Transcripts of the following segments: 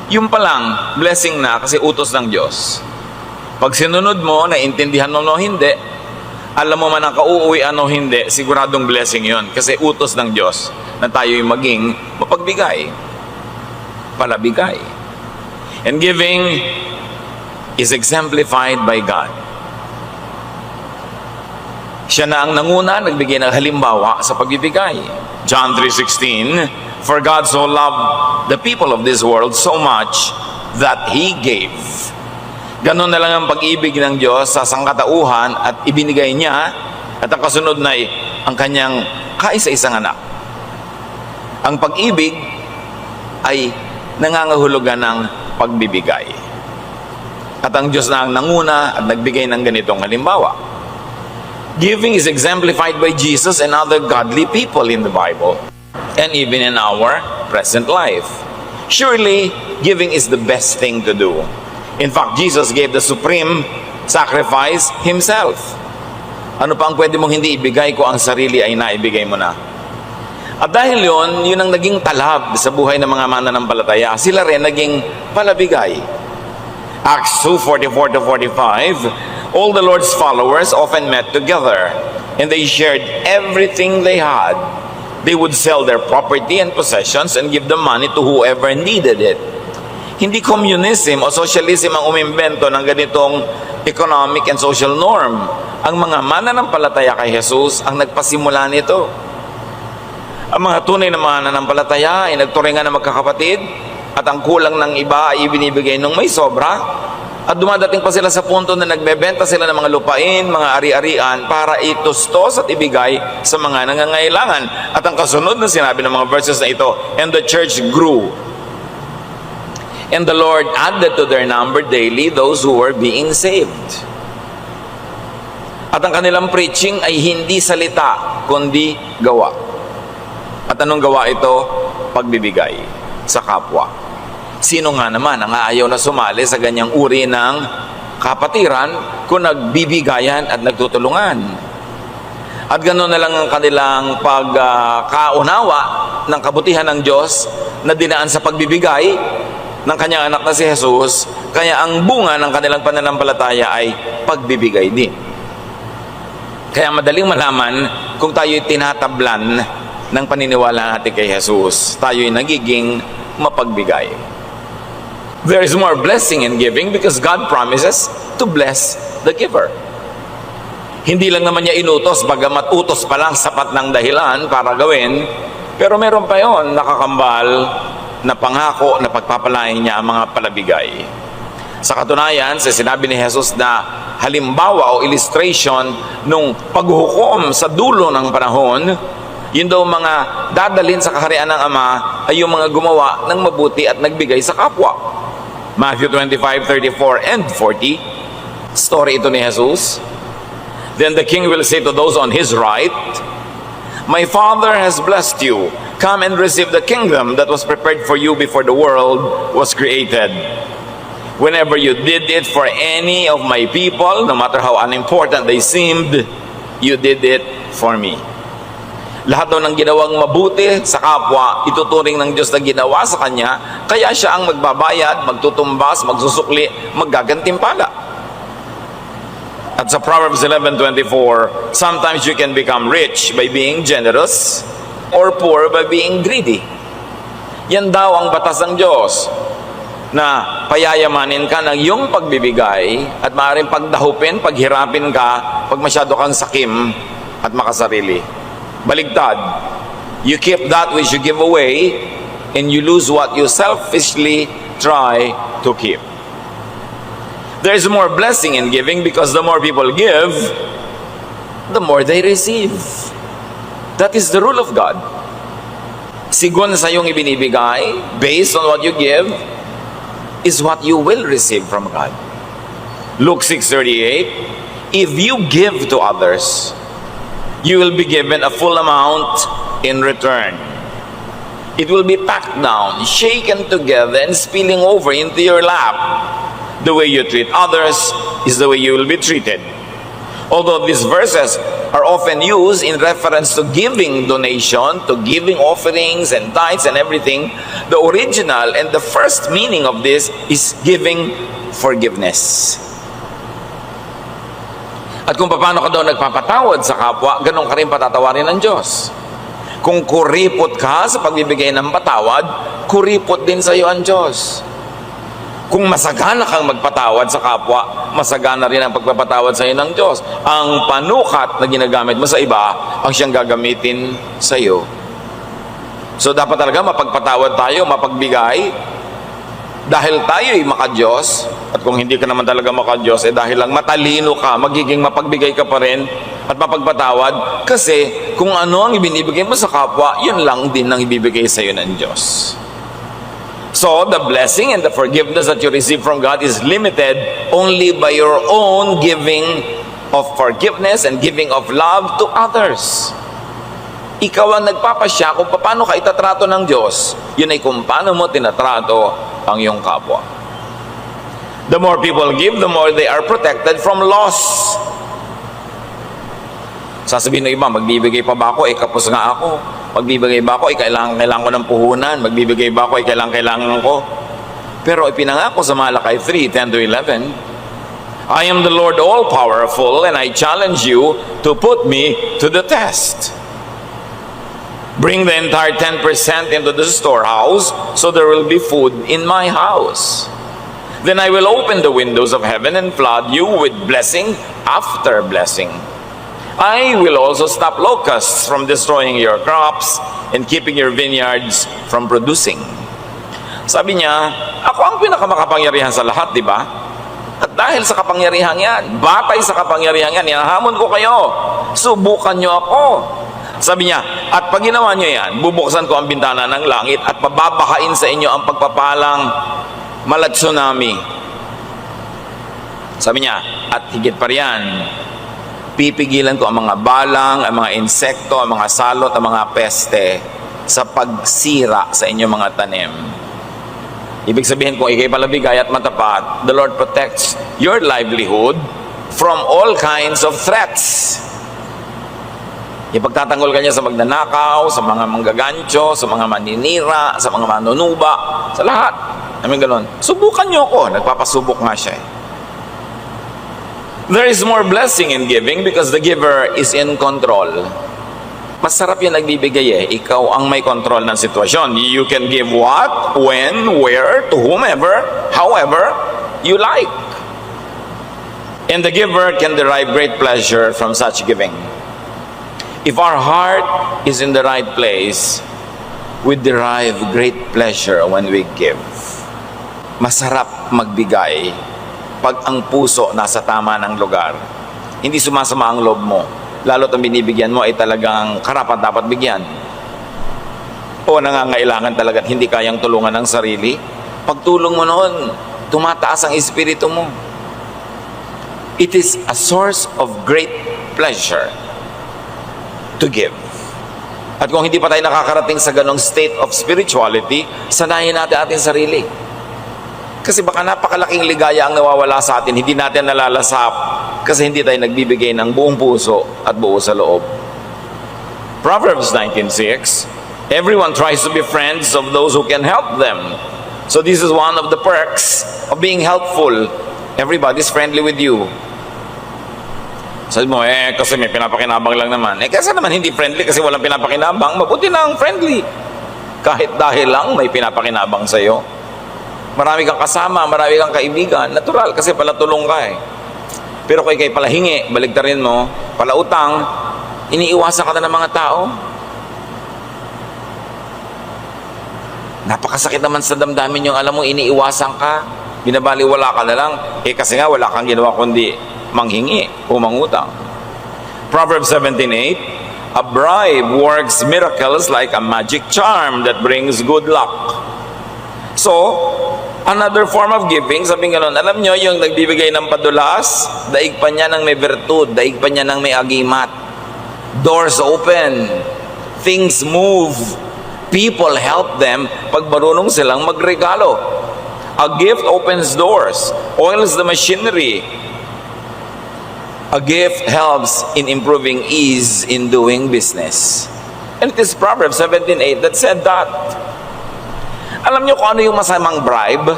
Yung palang, blessing na kasi utos ng Diyos. Pag sinunod mo, naintindihan mo o hindi, alam mo man ang kauuwian o hindi, siguradong blessing yon. Kasi utos ng Diyos na tayo'y maging mapagbigay, palabigay. And giving is exemplified by God. Siya na ang nanguna, nagbigay ng halimbawa sa pagbibigay. John 3:16, "For God so loved the people of this world so much that He gave." Ganon na lang ang pag-ibig ng Diyos sa sangkatauhan at ibinigay niya, at ang kasunod na ay ang kanyang kaisa-isang anak. Ang pag-ibig ay nangangahulugan ng pagbibigay. At ang Diyos na ang nanguna at nagbigay ng ganitong halimbawa. Giving is exemplified by Jesus and other godly people in the Bible, and even in our present life. Surely, giving is the best thing to do. In fact, Jesus gave the supreme sacrifice Himself. Ano pa ang pwede mong hindi ibigay kung ang sarili ay naibigay mo na? At dahil yun ang naging talab sa buhay ng mga mananampalataya. Sila rin naging palabigay. Acts 2:44-45, all the Lord's followers often met together, and they shared everything they had. They would sell their property and possessions and give the money to whoever needed it. Hindi communism o socialism ang umimbento ng ganitong economic and social norm. Ang mga mananampalataya kay Jesus ang nagpasimula nito. Ang mga tunay na mananampalataya ay nagturingan na magkakapatid, at ang kulang ng iba ay ibinibigay nung may sobra, at dumadating pa sila sa punto na nagbebenta sila ng mga lupain, mga ari-arian para itustos at ibigay sa mga nangangailangan. At ang kasunod na sinabi ng mga verses na ito, "And the church grew, and the Lord added to their number daily those who were being saved." At ang kanilang preaching ay hindi salita, kundi gawa. At anong gawa ito? Pagbibigay sa kapwa. Sino nga naman ang aayaw na sumali sa ganyang uri ng kapatiran kung nagbibigayan at nagtutulungan? At ganoon na lang ang kanilang pagkaunawa ng kabutihan ng Diyos na dinaan sa pagbibigay ng kanyang anak na si Jesus, kaya ang bunga ng kanilang pananampalataya ay pagbibigay din. Kaya madaling malaman kung tayo'y tinatablan ng paniniwala natin kay Jesus, tayo'y nagiging mapagbigay. There is more blessing in giving because God promises to bless the giver. Hindi lang naman niya inutos, bagamat utos pa lang sapat ng dahilan para gawin, pero meron pa yon nakakambal na pangako na pagpapalain niya ang mga palabigay. Sa katunayan, sa sinabi ni Jesus na halimbawa o illustration nung paghuhukom sa dulo ng panahon, yun daw mga dadalhin sa kaharian ng Ama ay yung mga gumawa ng mabuti at nagbigay sa kapwa. Matthew 25:34 and 40, story ito ni Jesus. "Then the king will say to those on his right, 'My Father has blessed you. Come and receive the kingdom that was prepared for you before the world was created. Whenever you did it for any of my people, no matter how unimportant they seemed, you did it for me.'" Lahat daw ng ginawang mabuti sa kapwa, ituturing ng Diyos na ginawa sa Kanya, kaya Siya ang magbabayad, magtutumbas, magsusukli, maggagantimpala. At sa Proverbs 11:24, sometimes you can become rich by being generous or poor by being greedy. Yan daw ang batas ng Diyos, na payayamanin ka ng iyong pagbibigay at maaaring pagdahupin, paghirapin ka pag masyado kang sakim at makasarili. Baligtad, you keep that which you give away and you lose what you selfishly try to keep. There is more blessing in giving because the more people give, the more they receive. That is the rule of God. Sigon sa iyong ibinibigay, based on what you give, is what you will receive from God. Luke 6:38, "If you give to others, you will be given a full amount in return. It will be packed down, shaken together, and spilling over into your lap. The way you treat others is the way you will be treated. Although these verses are often used in reference to giving donation, to giving offerings and tithes and everything, the original and the first meaning of this is giving forgiveness. At kung paano ka daw nagpapatawad sa kapwa, ganun ka rin patatawarin ng Diyos. Kung kuripot ka sa pagbibigay ng patawad, kuripot din sa iyo ang Diyos. Kung masagana kang magpatawad sa kapwa, masagana rin ang pagpapatawad sa iyo ng Diyos. Ang panukat na ginagamit mo sa iba, ang siyang gagamitin sa iyo. So dapat talaga mapagpatawad tayo, mapagbigay, dahil tayo'y maka-Diyos. At kung hindi ka naman talaga maka-Diyos, dahil lang matalino ka, magiging mapagbigay ka pa rin at mapagpatawad. Kasi kung ano ang ibinibigay mo sa kapwa, yun lang din ang ibibigay sa iyo ng Diyos. So, the blessing and the forgiveness that you receive from God is limited only by your own giving of forgiveness and giving of love to others. Ikaw ang nagpapasya kung paano ka itatrato ng Diyos. Yun ay kung paano mo tinatrato ang iyong kapwa. The more people give, the more they are protected from loss. Sasabihin ng iba, magbibigay pa ba ako? Kapos nga ako. Magbibigay ba ako? Kailangan ko ng puhunan. Magbibigay ba ako? Kailangan ko. Pero ipinangako sa Malakay 3:10-11, I am the Lord all-powerful, and I challenge you to put me to the test. Bring the entire 10% into the storehouse, so there will be food in my house. Then I will open the windows of heaven and flood you with blessing after blessing. I will also stop locusts from destroying your crops and keeping your vineyards from producing. Sabi niya, ako ang pinakamakapangyarihan sa lahat, di ba? At dahil sa kapangyarihan yan, batay sa kapangyarihan yan, hinahamon ko kayo, subukan niyo ako. Sabi niya, at pag ginawa niyo yan, bubuksan ko ang bintana ng langit at pababahain sa inyo ang pagpapalang malat tsunami. Sabi niya, at higit pa riyan, pipigilan ko ang mga balang, ang mga insekto, ang mga salot, ang mga peste sa pagsira sa inyong mga tanim. Ibig sabihin, kung ikay palabigay at matapat, the Lord protects your livelihood from all kinds of threats. Ipagtatanggol ka niya sa magnanakaw, sa mga manggagancho, sa mga maninira, sa mga manunuba, sa lahat. Amin ganon. Subukan niyo ako. Nagpapasubok nga siya. There is more blessing in giving because the giver is in control. Masarap yung nagbibigay Ikaw ang may control ng sitwasyon. You can give what, when, where, to whomever, however you like. And the giver can derive great pleasure from such giving. If our heart is in the right place, we derive great pleasure when we give. Masarap magbigay pag ang puso nasa tama ng lugar. Hindi sumasama ang loob mo. Lalo't ang binibigyan mo ay talagang karapat dapat bigyan. O nangangailangan talaga at hindi kayang tulungan ng sarili. Pagtulong mo noon, tumataas ang espiritu mo. It is a source of great pleasure to give. At kung hindi pa tayo nakakarating sa ganong state of spirituality, sanayin natin ating sarili. Kasi baka napakalaking ligaya ang nawawala sa atin, hindi natin nalalasap kasi hindi tayo nagbibigay ng buong puso at buo sa loob. Proverbs 19:6, everyone tries to be friends of those who can help them. So this is one of the perks of being helpful. Everybody's friendly with you. Sabi mo, kasi may pinapakinabang lang naman. Kasi naman hindi friendly kasi walang pinapakinabang, mabuti na ang friendly. Kahit dahil lang may pinapakinabang sa'yo. Marami kang kasama, marami kang kaibigan. Natural, kasi pala tulong ka Pero kung ikay pala hingi, baligtarin mo, pala utang, iniiwasan ka na ng mga tao. Napakasakit naman sa damdamin yung alam mo, iniiwasan ka. Binabaliwala ka na lang. Kasi nga wala kang ginawa kundi manghingi o mangutang. Proverbs 17:8, a bribe works miracles like a magic charm that brings good luck. So, another form of giving, sabi nga nun, alam nyo, yung nagbibigay ng padulas, daig pa niya ng may virtud, daig pa niya ng may agimat. Doors open, things move, people help them pag marunong silang magregalo. A gift opens doors, oils the machinery, A gift helps in improving ease in doing business. And it is Proverbs 17:8 that said that. Alam niyo kung ano yung masamang bribe?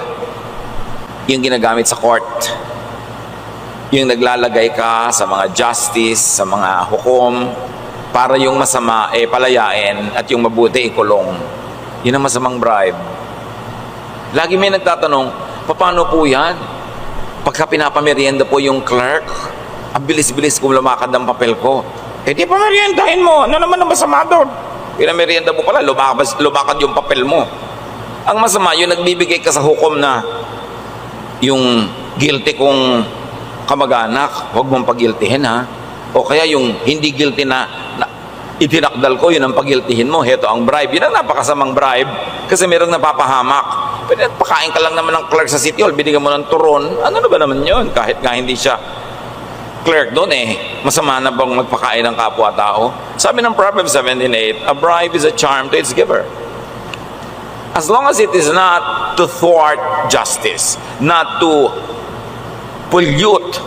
Yung ginagamit sa court. Yung naglalagay ka sa mga justice, sa mga hukom, para yung masama palayain at yung mabuti ikulong. Yun ang masamang bribe. Lagi may nagtatanong, paano po yan? Pagka pinapamerienda po yung clerk, ang bilis-bilis kung lumakad ang papel ko. Di pa meriendahin mo. Ano naman ang masama doon? Pinamerienda mo pala, lumakad yung papel mo. Ang masama, yung nagbibigay ka sa hukom na yung guilty kong kamag-anak, huwag mong pagiltihin ha. O kaya yung hindi guilty na itinakdal ko, yun ang pagiltihin mo. Heto ang bribe. Yun ang napakasamang bribe kasi merong napapahamak. Pero pakain ka lang naman ng clerk sa City Hall, binigyan mo ng turon. Ano na ba naman yun? Kahit nga hindi siya clerk doon masama na bang magpakain ng kapwa-tao? Sabi ng Proverbs 17:8, a bribe is a charm to its giver. As long as it is not to thwart justice, not to pollute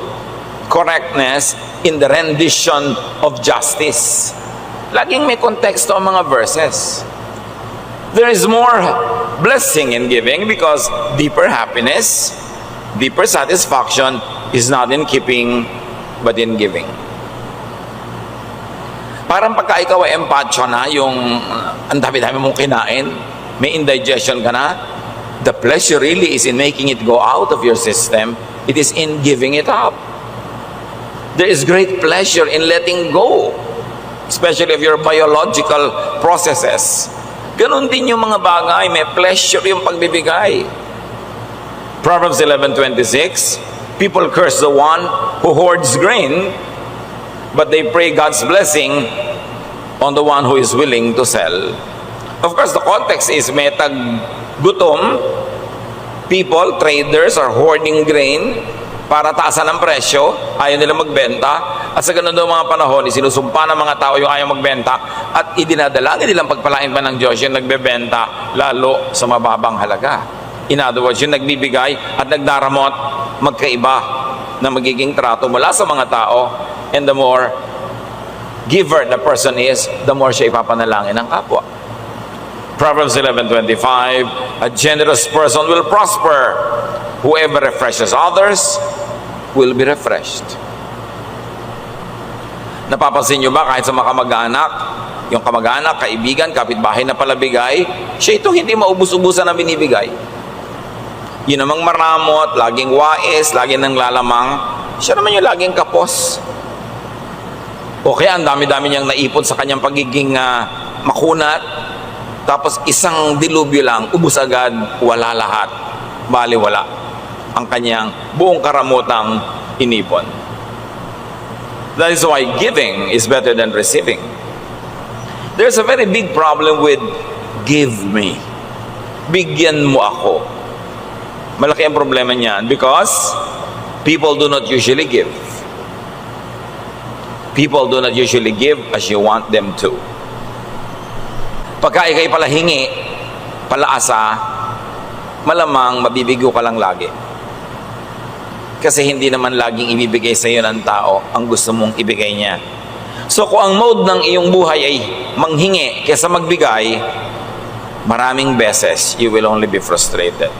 correctness in the rendition of justice. Laging may konteksto ang mga verses. There is more blessing in giving because deeper happiness, deeper satisfaction is not in keeping but in giving. Parang pagka ikaw ay empacho na, yung ang dami-dami mong kinain, may indigestion ka na, the pleasure really is in making it go out of your system. It is in giving it up. There is great pleasure in letting go, especially of your biological processes. Ganon din yung mga bagay, may pleasure yung pagbibigay. Proverbs 11:26, people curse the one who hoards grain, but they pray God's blessing on the one who is willing to sell. Of course, the context is may tag-gutom, people, traders are hoarding grain para taasan ang presyo, ayaw nila magbenta, at sa ganun daw mga panahon, sinusumpa ng mga tao yung ayaw magbenta, at idinadalangin nilang pagpalain pa ng Diyos yung nagbebenta, lalo sa mababang halaga. In other words, yung nagbibigay at nagdaramot, magkaiba na magiging trato mula sa mga tao, and the more giver the person is, the more siya ipapanalangin ng kapwa. Proverbs 11:25, a generous person will prosper. Whoever refreshes others will be refreshed. Napapansin nyo ba kahit sa mga kamag-anak, yung kamag-anak, kaibigan, kapitbahay na palabigay, siya itong hindi maubos-ubusan na binibigay. Yun namang maramot, laging wais, laging nang lalamang, siya naman yung laging kapos. O kaya ang dami-dami niyang naipon sa kanyang pagiging makunat, tapos isang dilubyo lang, ubus agad, wala lahat, baliwala ang kanyang buong karamutang inipon. That is why giving is better than receiving. There's a very big problem with give me. Bigyan mo ako. Malaki ang problema niyan because people do not usually give. People do not usually give as you want them to. Pagka ikay pala hingi, palaasa, malamang mabibigo ka lang lagi. Kasi hindi naman laging ibibigay sa iyo ng tao ang gusto mong ibigay niya. So kung ang mode ng iyong buhay ay manghingi kaysa magbigay, maraming beses you will only be frustrated.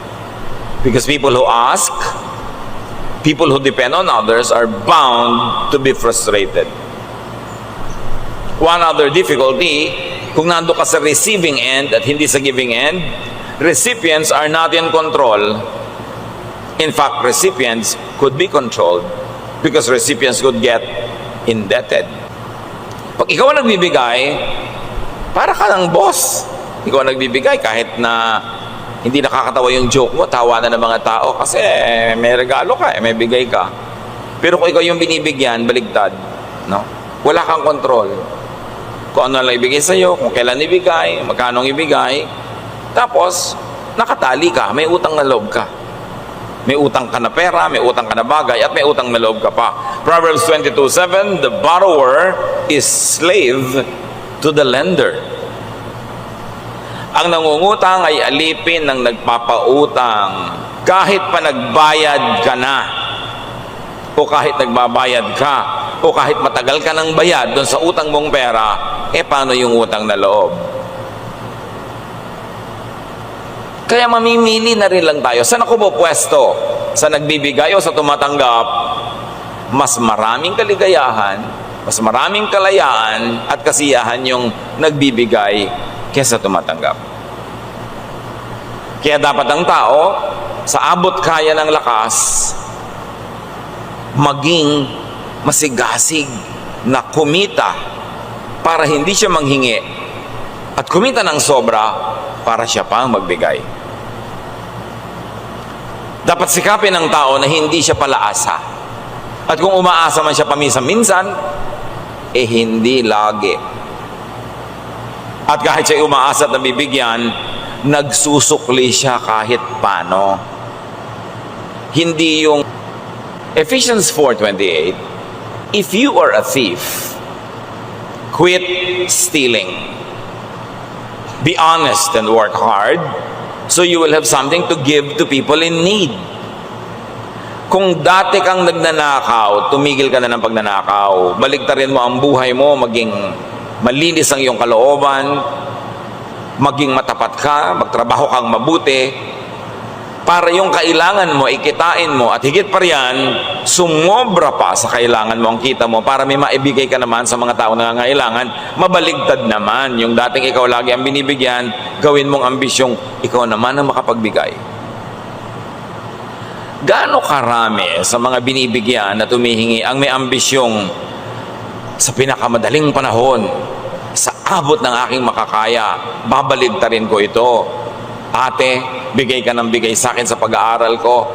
Because people who ask, people who depend on others are bound to be frustrated. One other difficulty, kung nando ka sa receiving end at hindi sa giving end, recipients are not in control. In fact, recipients could be controlled because recipients could get indebted. Pag ikaw ang nagbibigay, para ka ng boss. Ikaw ang nagbibigay kahit na hindi nakakatawa yung joke mo, tawanan ng mga tao kasi may regalo ka, may bigay ka. Pero kung ikaw yung binibigyan, baligtad, no? Wala kang control. Kung ano lang ibigay sa'yo, kung kailan ibigay, magkano ibigay. Tapos, nakatali ka, may utang na loob ka. May utang ka na pera, may utang ka na bagay, at may utang na loob ka pa. Proverbs 22:7, the borrower is slave to the lender. Ang nangungutang ay alipin ng nagpapautang. Kahit pa nagbayad ka na, o kahit nagbabayad ka, o kahit matagal ka ng bayad doon sa utang mong pera, paano yung utang na loob? Kaya mamimili na rin lang tayo. Saan ako pupwesto? Sa nagbibigay o sa tumatanggap? Mas maraming kaligayahan, mas maraming kalayaan at kasiyahan yung nagbibigay kesa tumatanggap. Kaya dapat ang tao, sa abot kaya ng lakas, maging masigasig na kumita para hindi siya manghingi at kumita ng sobra para siya pang magbigay. Dapat sikapin ng tao na hindi siya palaasa. At kung umaasa man siya paminsan-minsan, hindi lagi. At kahit siya umaasa at nabibigyan, nagsusukli siya kahit paano. Hindi yung Ephesians 4:28, if you are a thief, quit stealing. Be honest and work hard so you will have something to give to people in need. Kung dati kang nagnanakaw, tumigil ka na ng pagnanakaw. Baligtarin mo ang buhay mo, maging malinis ang iyong kalooban, maging matapat ka, magtrabaho kang mabuti, para yung kailangan mo, ikitain mo, at higit pa riyan, sumobra pa sa kailangan mo ang kita mo para may maibigay ka naman sa mga tao na nangangailangan. Mabaligtad naman, yung dating ikaw lagi ang binibigyan, gawin mong ambisyong ikaw naman ang makapagbigay. Gaano karami sa mga binibigyan na tumihingi ang may ambisyong sa pinakamadaling panahon, sa abot ng aking makakaya, babaligtarin ko ito. Ate, bigay ka ng bigay sa akin sa pag-aaral ko.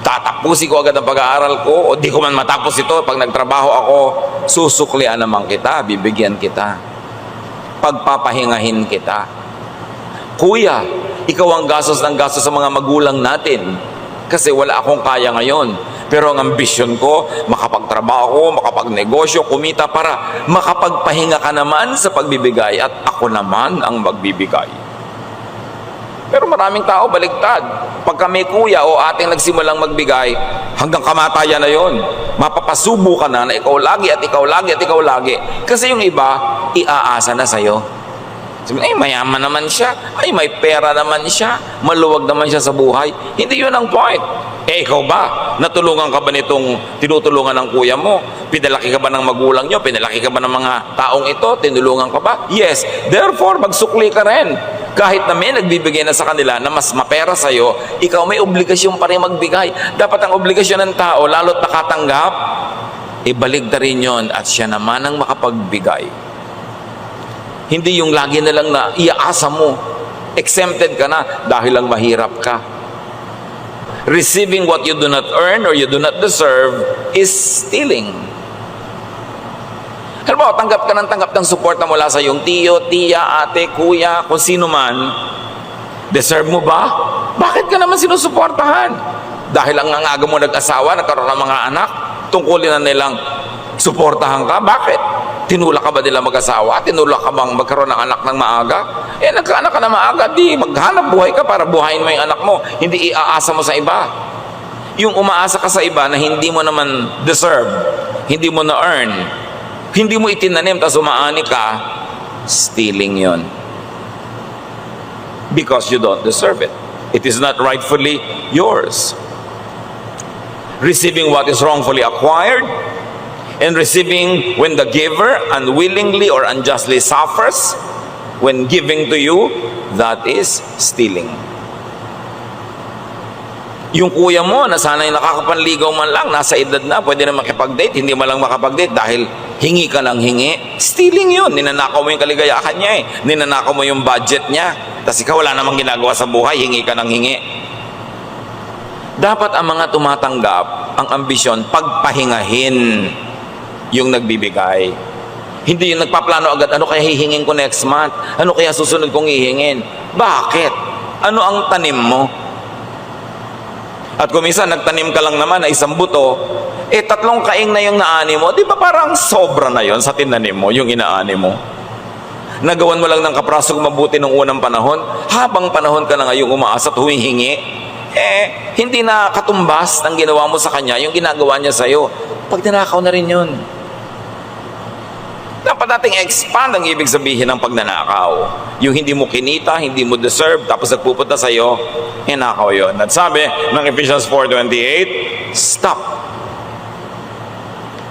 Tatapusin ko agad ang pag-aaral ko o di ko man matapos ito pag nagtrabaho ako. Susuklian naman kita, bibigyan kita. Pagpapahingahin kita. Kuya, ikaw ang gastos ng gastos sa mga magulang natin. Kasi wala akong kaya ngayon. Pero ang ambisyon ko, makapagtrabaho ko, makapagnegosyo, kumita para makapagpahinga ka naman sa pagbibigay at ako naman ang magbibigay. Pero maraming tao baligtad. Pagka may kuya o ating nagsimulang magbigay, hanggang kamatayan na yon. Mapapasubo ka na ikaw lagi at ikaw lagi at ikaw lagi. Kasi yung iba, iaasa na sa'yo. Sabi, mayaman naman siya. May pera naman siya. Maluwag naman siya sa buhay. Hindi yun ang point. Ikaw ba? Natulungan ka ba nitong tinutulungan ng kuya mo? Pinalaki ka ba ng magulang nyo? Pinalaki ka ba ng mga taong ito? Tinulungan ka ba? Yes. Therefore, magsukli ka rin. Kahit na may nagbibigay na sa kanila na mas mapera sa'yo, ikaw may obligasyon pa rin magbigay. Dapat ang obligasyon ng tao, lalo't nakatanggap, ibaligtarin yon at siya naman ang makapagbigay. Hindi yung lagi na lang na iaasa mo. Exempted ka na dahil lang mahirap ka. Receiving what you do not earn or you do not deserve is stealing. Halimbawa, tanggap ng suporta mula sa iyong tiyo, tiya, ate, kuya, kung sino man. Deserve mo ba? Bakit ka naman sinusuportahan? Dahil ang aga mo nag-asawa, nagkaroon ng mga anak, tungkulin na nilang suportahan ka. Bakit? Tinulak ka ba nila mag-asawa? Tinulak ka bang magkaroon ng anak ng maaga? Nagkaanak ka na maaga, di maghanap buhay ka para buhayin mo yung anak mo. Hindi iaasa mo sa iba. Yung umaasa ka sa iba na hindi mo naman deserve, hindi mo na-earn, hindi mo itinanim, tapos umaani ka, stealing yon. Because you don't deserve it. It is not rightfully yours. Receiving what is wrongfully acquired, and receiving when the giver unwillingly or unjustly suffers when giving to you, that is stealing. Yung kuya mo na sana'y nakakapanligaw man lang, nasa edad na, pwede na makipag-date, hindi man lang makapag-date dahil hingi ka ng hingi, stealing yun. Ninanakaw mo yung kaligayahan niya ninanakaw mo yung budget niya, tapos ikaw wala namang ginagawa sa buhay, hingi ka ng hingi. Dapat ang mga tumatanggap, ang ambisyon, pagpahingahin yung nagbibigay. Hindi yung nagpaplano agad, ano kaya hihingin ko next month? Ano kaya susunod kong hihingin? Bakit? Ano ang tanim mo? At kung minsan nagtanim ka lang naman na isang buto, 3 kaing na yung naani mo, di ba parang sobra na yon sa tinanim mo, yung inaani mo? Nagawan mo lang ng kaprasong mabuti nung unang panahon, habang panahon ka na ngayong umaasa at humihingi, hindi na katumbas ng ginawa mo sa kanya, yung ginagawa niya sa'yo. Pag tinakaw na rin yun. Dapat nating expand ang ibig sabihin ng pagnanakaw. Yung hindi mo kinita, hindi mo deserve, tapos nagpupunta sa'yo, hinakaw yun. At sabi ng Ephesians 4:28, stop.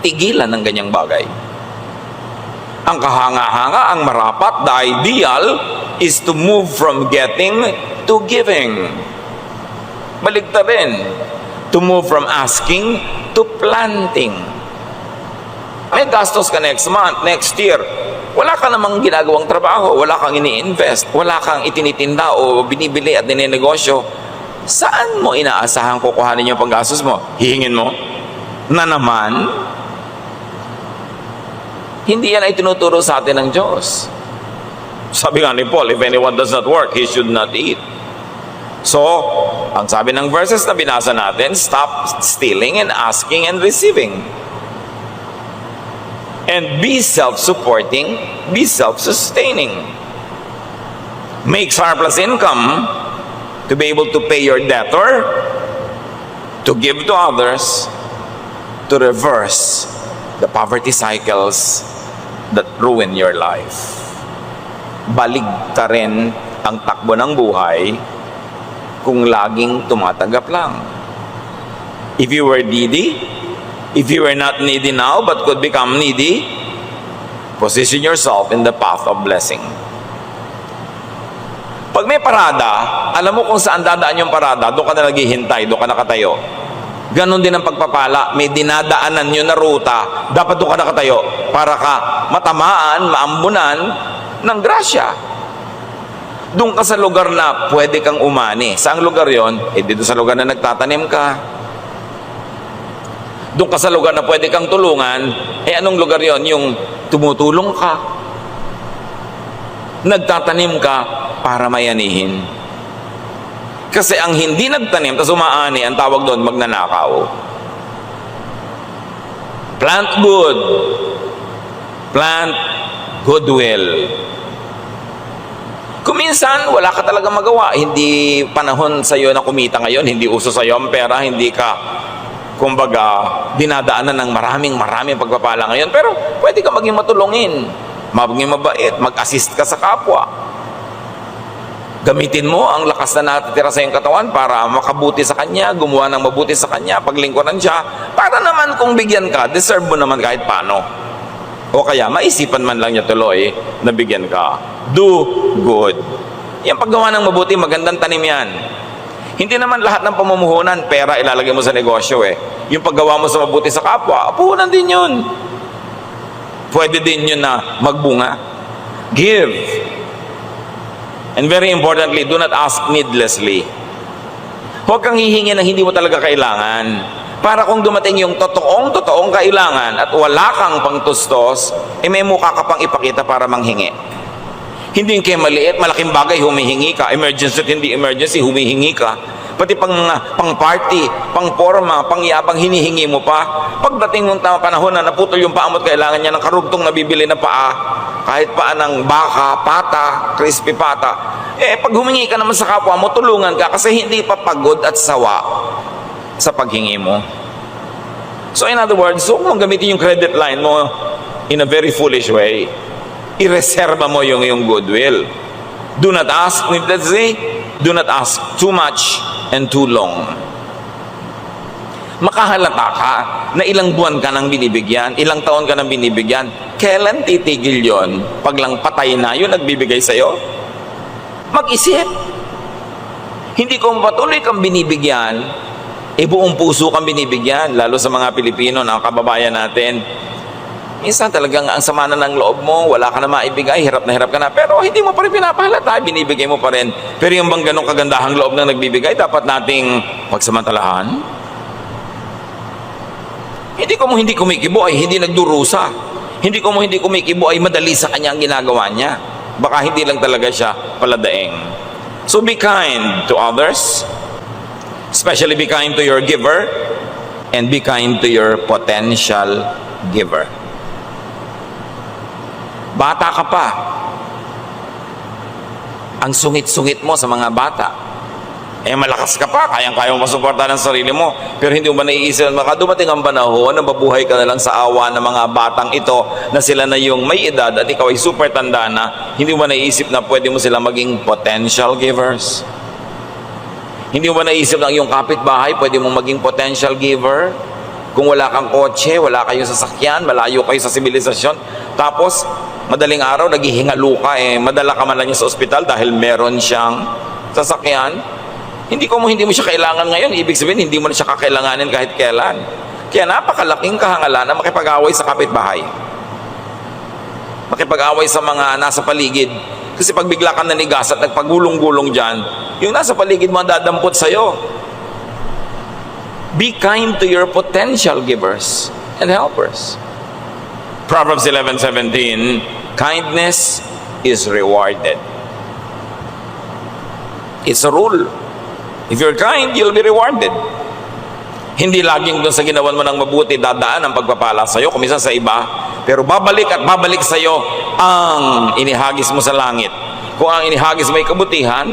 Tigilan ng ganyang bagay. Ang kahanga-hanga, ang marapat, the ideal is to move from getting to giving. Baligtad rin. To move from asking to planting. May gastos ka next month, next year. Wala ka namang ginagawang trabaho, wala kang ini-invest, wala kang itinitinda o binibili at ninenegosyo. Saan mo inaasahan kukuhanin yung panggastos mo? Hihingin mo? Na naman? Hindi yan ay tinuturo sa atin ng Diyos. Sabi nga ni Paul, if anyone does not work, he should not eat. So, ang sabi ng verses na binasa natin, stop stealing and asking and receiving. And be self-supporting, be self-sustaining. Make surplus income to be able to pay your debtor, to give to others, to reverse the poverty cycles that ruin your life. Baligtarin ang takbo ng buhay kung laging tumatanggap lang. If you were needy, if you were not needy now but could become needy, position yourself in the path of blessing. Pag may parada, alam mo kung saan dadaan yung parada, doon ka na naghihintay, doon ka nakatayo. Ganon din ang pagpapala, may dinadaanan nyo na ruta, dapat doon ka nakatayo para ka matamaan, maambunan ng grasya. Doon ka sa lugar na pwede kang umani. Saang lugar yon? Dito sa lugar na nagtatanim ka. Doon ka sa lugar na pwede kang tulungan, anong lugar yon? Yung tumutulong ka. Nagtatanim ka para mayanihin. Kasi ang hindi nagtanim, tas umaani, ang tawag doon, magnanakaw. Plant good. Plant goodwill. Kung minsan, wala ka talaga magawa. Hindi panahon sa'yo na kumita ngayon, hindi uso sa'yo ang pera, hindi ka kumbaga, dinadaanan ng maraming pagpapala ngayon. Pero pwede ka maging matulungin, maging mabait, mag-assist ka sa kapwa. Gamitin mo ang lakas na natitira sa iyong katawan para makabuti sa kanya, gumawa ng mabuti sa kanya, paglingkuran siya, para naman kung bigyan ka, deserve mo naman kahit paano. O kaya, maisipan man lang niya tuloy na bigyan ka. Do good. Yung paggawa ng mabuti, magandang tanim yan. Hindi naman lahat ng pamumuhunan, pera ilalagay mo sa negosyo Yung paggawa mo sa mabuti sa kapwa, puhunan din yun. Pwede din yun na magbunga. Give. And very importantly, do not ask needlessly. Huwag kang hihingi ng hindi mo talaga kailangan. Para kung dumating yung totoong kailangan at wala kang pangtustos, may mukha ka pang ipakita para manghingi. Hindi yung kaya maliit, malaking bagay, humihingi ka. Emergency at hindi emergency, humihingi ka. Pati pang party, pang forma, pang yabang, hinihingi mo pa. Pagdating ng panahon na naputol yung paa mo at kailangan niya ng karugtong nabibili na paa, kahit paa ng baka, pata, crispy pata, pag humingi ka naman sa kapwa mo, tulungan ka kasi hindi pa pagod at sawa sa paghingi mo. So in other words, huwag mong gamitin yung credit line mo in a very foolish way. Ireserba mo yung goodwill. Do not ask needlessly, do not ask too much and too long. Makahalata ka na ilang buwan ka nang binibigyan, ilang taon ka nang binibigyan. Kailan titigil yon? Pag lang patay na yun, nagbibigay sa'yo? Mag-isip. Hindi kung patuloy kang binibigyan, buong puso kang binibigyan, lalo sa mga Pilipino na kababayan natin. Minsan talagang ang sama na ng loob mo, wala ka na maibigay, hirap ka na, pero hindi mo pa rin pinapahalata, binibigay mo pa rin. Pero yung bang ganong kagandahang loob na nagbibigay, dapat nating pagsamantalahan. Hindi ko mo hindi kumikibo ay hindi nagdurusa. Hindi ko mo hindi kumikibo ay madali sa kanya ang ginagawa niya. Baka hindi lang talaga siya paladaing. So be kind to others, especially be kind to your giver, and be kind to your potential giver. Bata ka pa. Ang sungit-sungit mo sa mga bata. Malakas ka pa, kayang-kaya mo masuportahan ang sarili mo. Pero hindi mo ba naiisip na baka dumating ang panahon na mabuhay ka na lang sa awa ng mga batang ito na sila na yung may edad at ikaw ay super tanda na, hindi mo ba naiisip na pwede mo sila maging potential givers? Hindi mo ba naiisip na yung kapitbahay pwede mo maging potential giver? Kung wala kang kotse, wala kayong sasakyan, malayo kayo sa sibilisasyon, tapos madaling araw naghihingalo ka, madala ka man lang niya sa ospital dahil meron siyang sasakyan. Hindi mo siya kailangan ngayon, ibig sabihin hindi mo na siya kakailanganin kahit kailan. Kaya napakalaking kahangalan na makipag-away sa kapitbahay, makipag-away sa mga nasa paligid. Kasi pag bigla ka nanigas at nagpagulong-gulong dyan, yung nasa paligid mo dadampot sa'yo. Be kind to your potential givers and helpers. Proverbs 11:17, kindness is rewarded. It's a rule. If you're kind, you'll be rewarded. Hindi laging doon sa ginawan mo ng mabuti dadaan ang pagpapala sa'yo, kuminsan sa iba, pero babalik at babalik sa'yo ang inihagis mo sa langit. Kung ang inihagis mo ay kabutihan,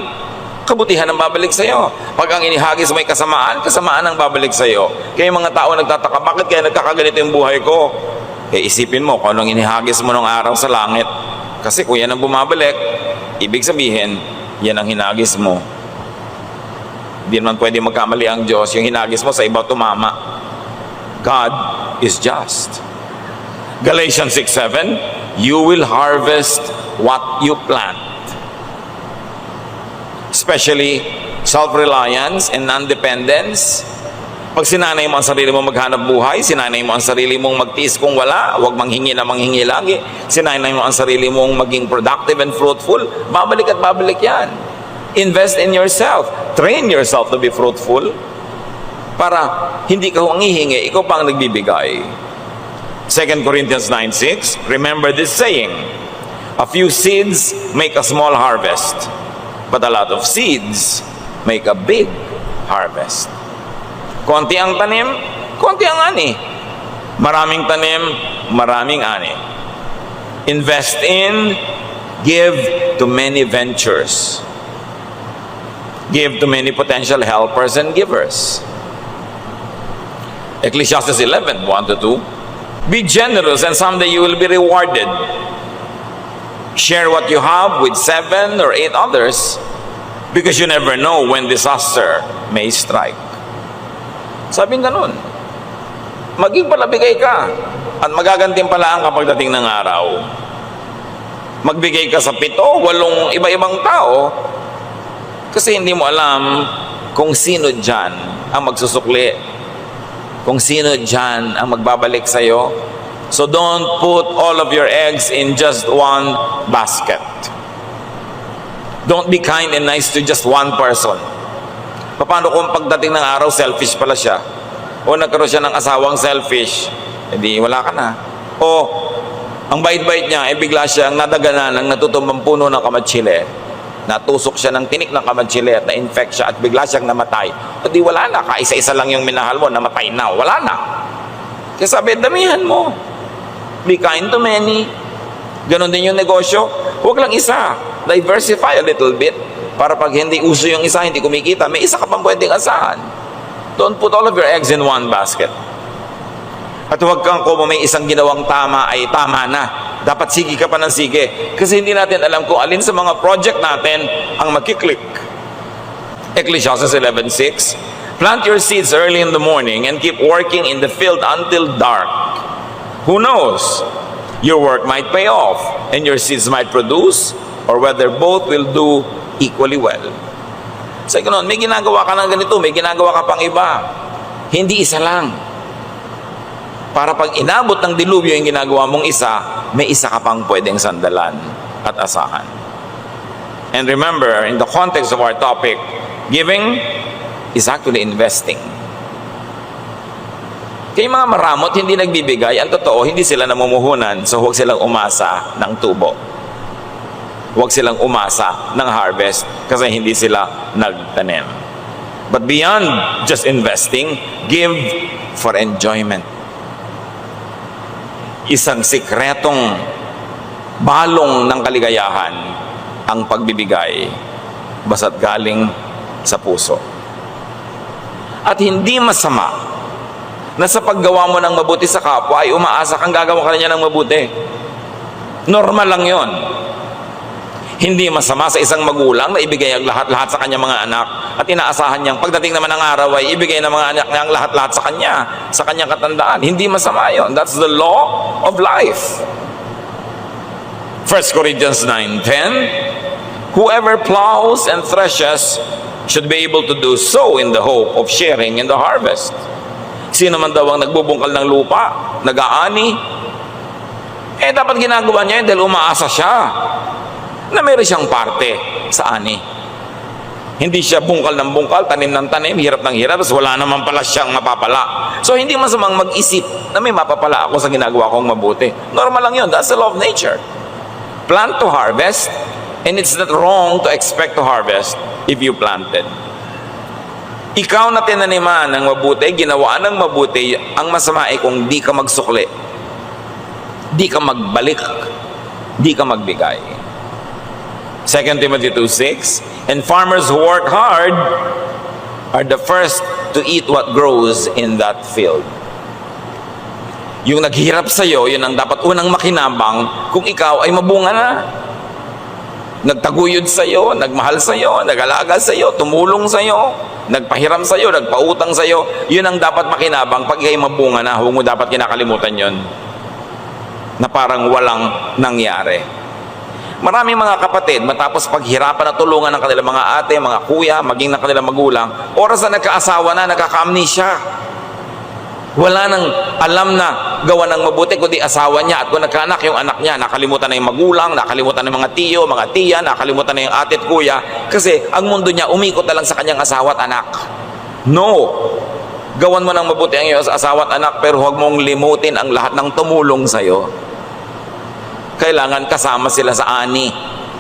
kabutihan ang babalik sa'yo. Pag ang inihagis mo ay kasamaan, kasamaan ang babalik sa'yo. Kaya yung mga tao nagtataka, bakit kaya nagkakaganito yung buhay ko? Isipin mo kung anong inihagis mo ng araw sa langit. Kasi kung yan ang bumabalik, ibig sabihin, yan ang hinagis mo. Hindi naman pwede magkamali ang Diyos. Yung hinagis mo sa iba tumama. God is just. Galatians 6:7, you will harvest what you plant. Especially self-reliance and non-dependence. Pag sinanay mo ang sarili mo maghanap buhay, sinanay mo ang sarili mong magtiis kung wala, huwag manghingi na manghingi lagi, sinanay mo ang sarili mong maging productive and fruitful, babalik at babalik yan. Invest in yourself. Train yourself to be fruitful para hindi ka humihingi, ikaw pa ang nagbibigay. 2 Corinthians 9:6, remember this saying, a few seeds make a small harvest, but a lot of seeds make a big harvest. Konti ang tanim, konti ang ani. Maraming tanim, maraming ani. Invest in, give to many ventures. Give to many potential helpers and givers. Ecclesiastes 11:1-2. Be generous and someday you will be rewarded. Share what you have with 7 or 8 others because you never know when disaster may strike. Sabing ganun. Maging palabigay ka at magagantimpalaan kapag dating ng araw. Magbigay ka sa 7, 8 iba-ibang tao kasi hindi mo alam kung sino dyan ang magsusukli, kung sino dyan ang magbabalik sa'yo. So don't put all of your eggs in just one basket. Don't be kind and nice to just one person. Paano kung pagdating ng araw, selfish pala siya? O nagkaroon siya ng asawang selfish, edi wala ka na. O ang bait-bait niya, bigla siyang nadaganan ng natutumbang puno ng kamatsile. Natusok siya ng tinik ng kamatsile at na-infect siya at bigla siyang namatay. O di wala na, kaisa-isa lang yung minahal mo, namatay na, wala na. Kaya sabi, damihan mo. Be kind to many. Ganon din yung negosyo. Huwag lang isa. Diversify a little bit. Para pag hindi uso yung isa, hindi kumikita, may isa ka pang pwedeng asahan. Don't put all of your eggs in one basket. At huwag kang kung may isang ginawang tama ay tama na. Dapat sige ka pa ng sige. Kasi hindi natin alam kung alin sa mga project natin ang magkiklik. Ecclesiastes 11:6, plant your seeds early in the morning and keep working in the field until dark. Who knows? Your work might pay off and your seeds might produce, or whether both will do equally well. So, ganun, may ginagawa ka ng ganito, may ginagawa ka pang iba. Hindi isa lang. Para pag inabot ng dilubyo yung ginagawa mong isa, may isa ka pang pwedeng sandalan at asahan. And remember, in the context of our topic, giving is actually investing. Kaya mga maramot, hindi nagbibigay, ang totoo, hindi sila namumuhunan, so huwag silang umasa ng tubo. Huwag silang umasa ng harvest kasi hindi sila nagtanim. But beyond just investing, give for enjoyment. Isang sikretong balong ng kaligayahan ang pagbibigay basta't galing sa puso. At hindi masama na sa paggawa mo ng mabuti sa kapwa ay umaasa kang gagawa ka niya ng mabuti. Normal lang yon. Hindi masama sa isang magulang na ibigay ang lahat-lahat sa kanyang mga anak at inaasahan niyang pagdating naman ng araw ay ibigay ng mga anak niya ang lahat-lahat sa kanya, sa kanyang katandaan. Hindi masama yon. That's the law of life. 1 Corinthians 9:10, whoever plows and threshes should be able to do so in the hope of sharing in the harvest. Sino man daw ang nagbubungkal ng lupa, nag-aani, dapat ginagawa niya yun dahil umaasa siya na meron siyang parte sa ani. Hindi siya bungkal ng bungkal, tanim ng tanim, hirap ng hirap, tapos wala naman pala siyang mapapala. So hindi masamang mag-isip na may mapapala ako sa ginagawa kong mabuti. Normal lang yun. That's the law of nature. Plant to harvest, and it's not wrong to expect to harvest if you planted. Ikaw na tinaniman ng mabuti, ginawa ng mabuti, ang masama ay kung di ka magsukli, di ka magbalik, di ka magbigay. 2 Timothy 2:6, and farmers who work hard are the first to eat what grows in that field. Yung naghirap sa'yo, yun ang dapat unang makinabang kung ikaw ay mabunga na. Nagtaguyod sa'yo, nagmahal sa'yo, nag-alaga sa'yo, tumulong sa'yo, nagpahiram sa'yo, nagpautang sa'yo, yun ang dapat makinabang pag ikay mabunga na. Huwag mo dapat kinakalimutan yun na parang walang nangyari. Maraming mga kapatid, matapos paghirapan at tulungan ng kanilang mga ate, mga kuya, maging ng kanilang magulang, oras na nagkaasawa na, nakaka-amnesia. Wala nang alam na gawa ng mabuti kundi asawa niya, at kung nagkaanak yung anak niya, nakalimutan na yung magulang, nakalimutan na yung mga tiyo, mga tiya, nakalimutan na yung ate at kuya, kasi ang mundo niya umikot na lang sa kanyang asawa at anak. No! Gawan mo ng mabuti ang iyong asawa at anak, pero huwag mong limutin ang lahat ng tumulong sa'yo. Kailangan kasama sila sa ani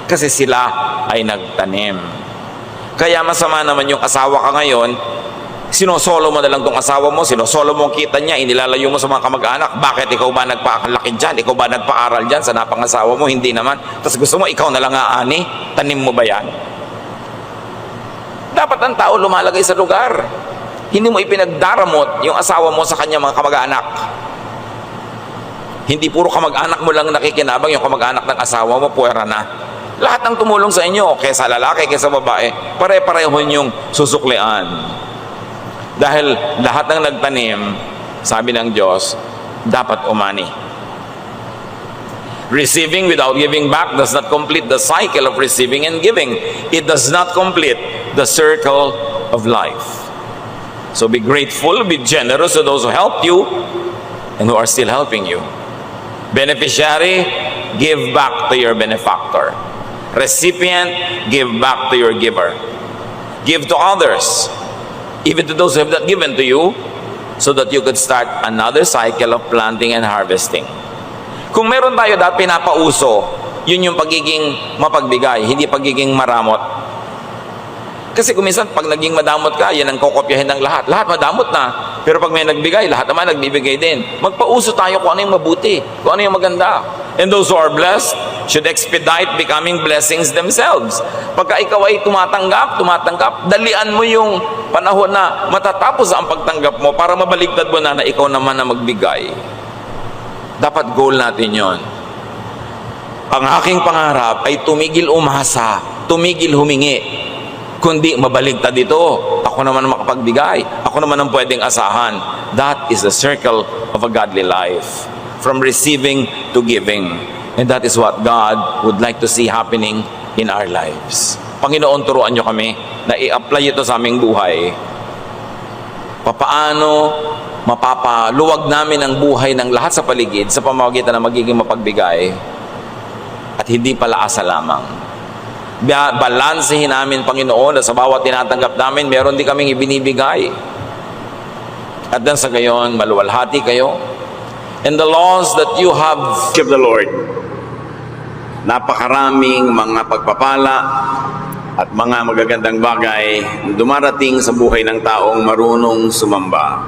kasi sila ay nagtanim. Kaya masama naman yung asawa ka ngayon, sinosolo mo na lang tong asawa mo, sinosolo mo ang kita niya, inilalayo mo sa mga kamag-anak. Bakit ikaw ba nagpaakalaki dyan? Ikaw ba nagpaaral dyan sa napangasawa mo? Hindi naman. Tapos gusto mo ikaw na lang aani? Tanim mo ba yan? Dapat ang tao lumalagay sa lugar. Hindi mo ipinagdaramot yung asawa mo sa kanyang mga kamag-anak. Hindi puro kamag-anak mo lang nakikinabang, yung kamag-anak ng asawa mo, puwera na. Lahat ng tumulong sa inyo, kaysa lalaki, kaysa babae, pare-pareho yung susuklian. Dahil lahat ng nagtanim, sabi ng Diyos, dapat umani. Receiving without giving back does not complete the cycle of receiving and giving. It does not complete the circle of life. So be grateful, be generous to those who helped you and who are still helping you. Beneficiary, give back to your benefactor. Recipient, give back to your giver. Give to others, even to those who have not given to you, so that you could start another cycle of planting and harvesting. Kung meron tayo dahil pinapauso, yun yung pagiging mapagbigay, hindi pagiging maramot. Kasi kung minsan, pag naging madamot ka, yan ang kokopyahin ng lahat. Lahat madamot na. Pero pag may nagbigay, lahat naman nagbibigay din. Magpauso tayo kung ano yung mabuti, kung ano yung maganda. And those who are blessed should expedite becoming blessings themselves. Pagka ikaw ay tumatanggap, dalian mo yung panahon na matatapos ang pagtanggap mo para mabaligtad mo na ikaw naman na magbigay. Dapat goal natin yon. Ang aking pangarap ay tumigil umasa, tumigil humingi, kundi mabaligtad dito. Ako naman ang makapagbigay. Ako naman ang pwedeng asahan. That is the circle of a godly life. From receiving to giving. And that is what God would like to see happening in our lives. Panginoon, turuan nyo kami na i-apply ito sa aming buhay. Papaano mapapaluwag namin ang buhay ng lahat sa paligid sa pamamagitan ng magiging mapagbigay at hindi palaasa lamang. Balansehin namin, Panginoon, na sa bawat tinatanggap namin, meron din kaming ibinibigay. At dan sa gayon, maluwalhati kayo. And the laws that you have of the Lord, napakaraming mga pagpapala at mga magagandang bagay dumarating sa buhay ng taong marunong sumamba.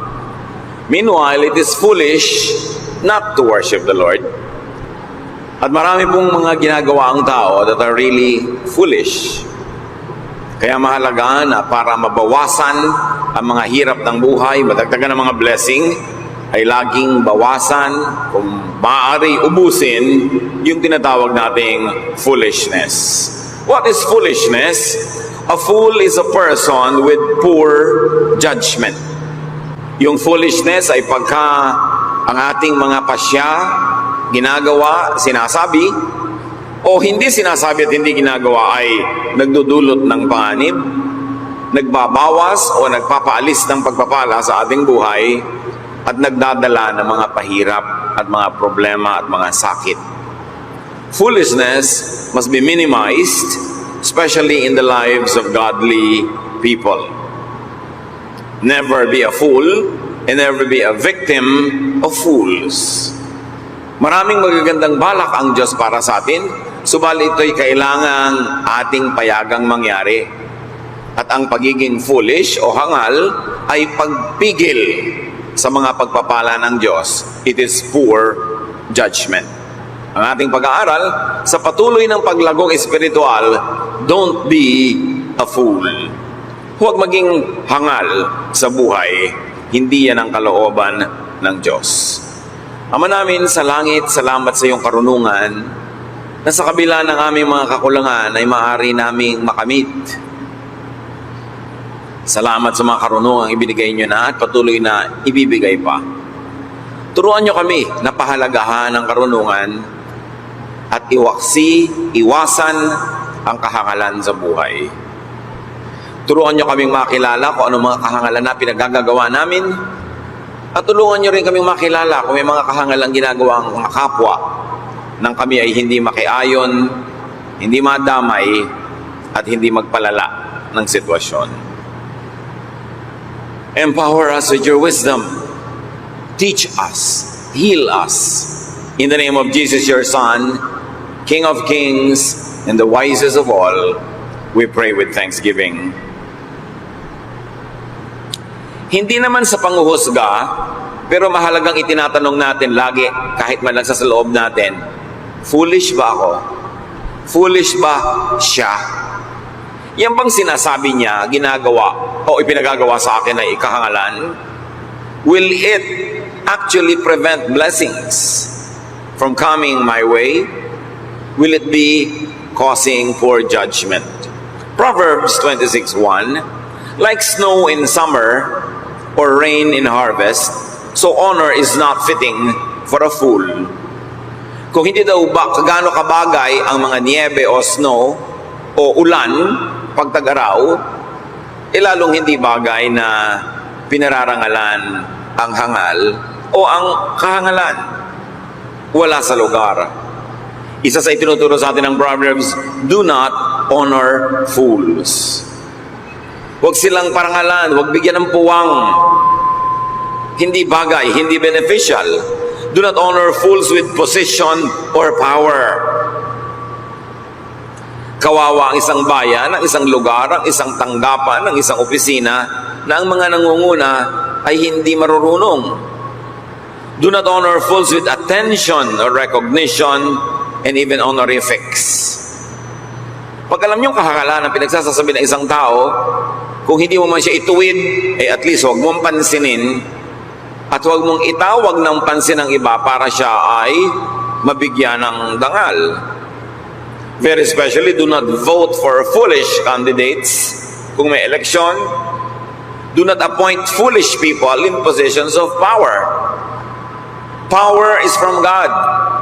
Meanwhile, it is foolish not to worship the Lord. At marami pong mga ginagawa ang tao that are really foolish. Kaya mahalaga na para mabawasan ang mga hirap ng buhay, madagdagan ng mga blessing, ay laging bawasan, kung maaari ubusin, yung tinatawag nating foolishness. What is foolishness? A fool is a person with poor judgment. Yung foolishness ay pagka ang ating mga pasya, ginagawa, sinasabi, o hindi sinasabi at hindi ginagawa ay nagdudulot ng panganib, nagbabawas o nagpapaalis ng pagpapala sa ating buhay, at nagdadala ng mga pahirap at mga problema at mga sakit. Foolishness must be minimized, especially in the lives of godly people. Never be a fool and never be a victim of fools. Maraming magagandang balak ang Diyos para sa atin, subalit ito'y kailangang ating payagang mangyari. At ang pagiging foolish o hangal ay pagpigil sa mga pagpapala ng Diyos. It is poor judgment. Ang ating pag-aaral sa patuloy ng paglagong espiritual, don't be a fool. Huwag maging hangal sa buhay. Hindi yan ang kalooban ng Diyos. Ama namin sa langit, salamat sa iyong karunungan na sa kabila ng aming mga kakulangan ay maaari naming makamit. Salamat sa mga karunungang ibinigay nyo na at patuloy na ibibigay pa. Turuan nyo kami na pahalagahan ang karunungan at iwasan ang kahangalan sa buhay. Turuan nyo kaming makilala kung anong mga kahangalan na pinagagagawa namin. At tulungan nyo rin kaming makilala kung may mga kahangalang ginagawa ang mga kapwa nang kami ay hindi makiayon, hindi madamay, at hindi magpalala ng sitwasyon. Empower us with your wisdom. Teach us. Heal us. In the name of Jesus, your Son, King of Kings, and the wisest of all, we pray with thanksgiving. Hindi naman sa panghuhusga, pero mahalagang itinatanong natin lagi, kahit man lang sa loob natin, foolish ba ako? Foolish ba siya? Yan bang sinasabi niya, ginagawa, o ipinagagawa sa akin ay ikahangalan? Will it actually prevent blessings from coming my way? Will it be causing poor judgment? Proverbs 26:1, like snow in summer, or rain in harvest, so honor is not fitting for a fool. Kung hindi daw ba kagano kabagay ang mga niebe o snow o ulan pag tag-araw, lalong hindi bagay na pinararangalan ang hangal o ang kahangalan. Wala sa lugar. Isa sa itinuturo sa atin ng Proverbs, do not honor fools. Huwag silang parangalan, huwag bigyan ng puwang. Hindi bagay, hindi beneficial. Do not honor fools with position or power. Kawawa ang isang bayan, ang isang lugar, ang isang tanggapan, ang isang opisina na ang mga nangunguna ay hindi marurunong. Do not honor fools with attention or recognition and even honorifics. Pag alam niyong kahangalan ang pinagsasasabi ng isang tao, kung hindi mo man siya ituwid, at least huwag mong pansinin at huwag mong itawag ng pansin ng iba para siya ay mabigyan ng dangal. Very especially, do not vote for foolish candidates kung may election. Do not appoint foolish people in positions of power. Power is from God.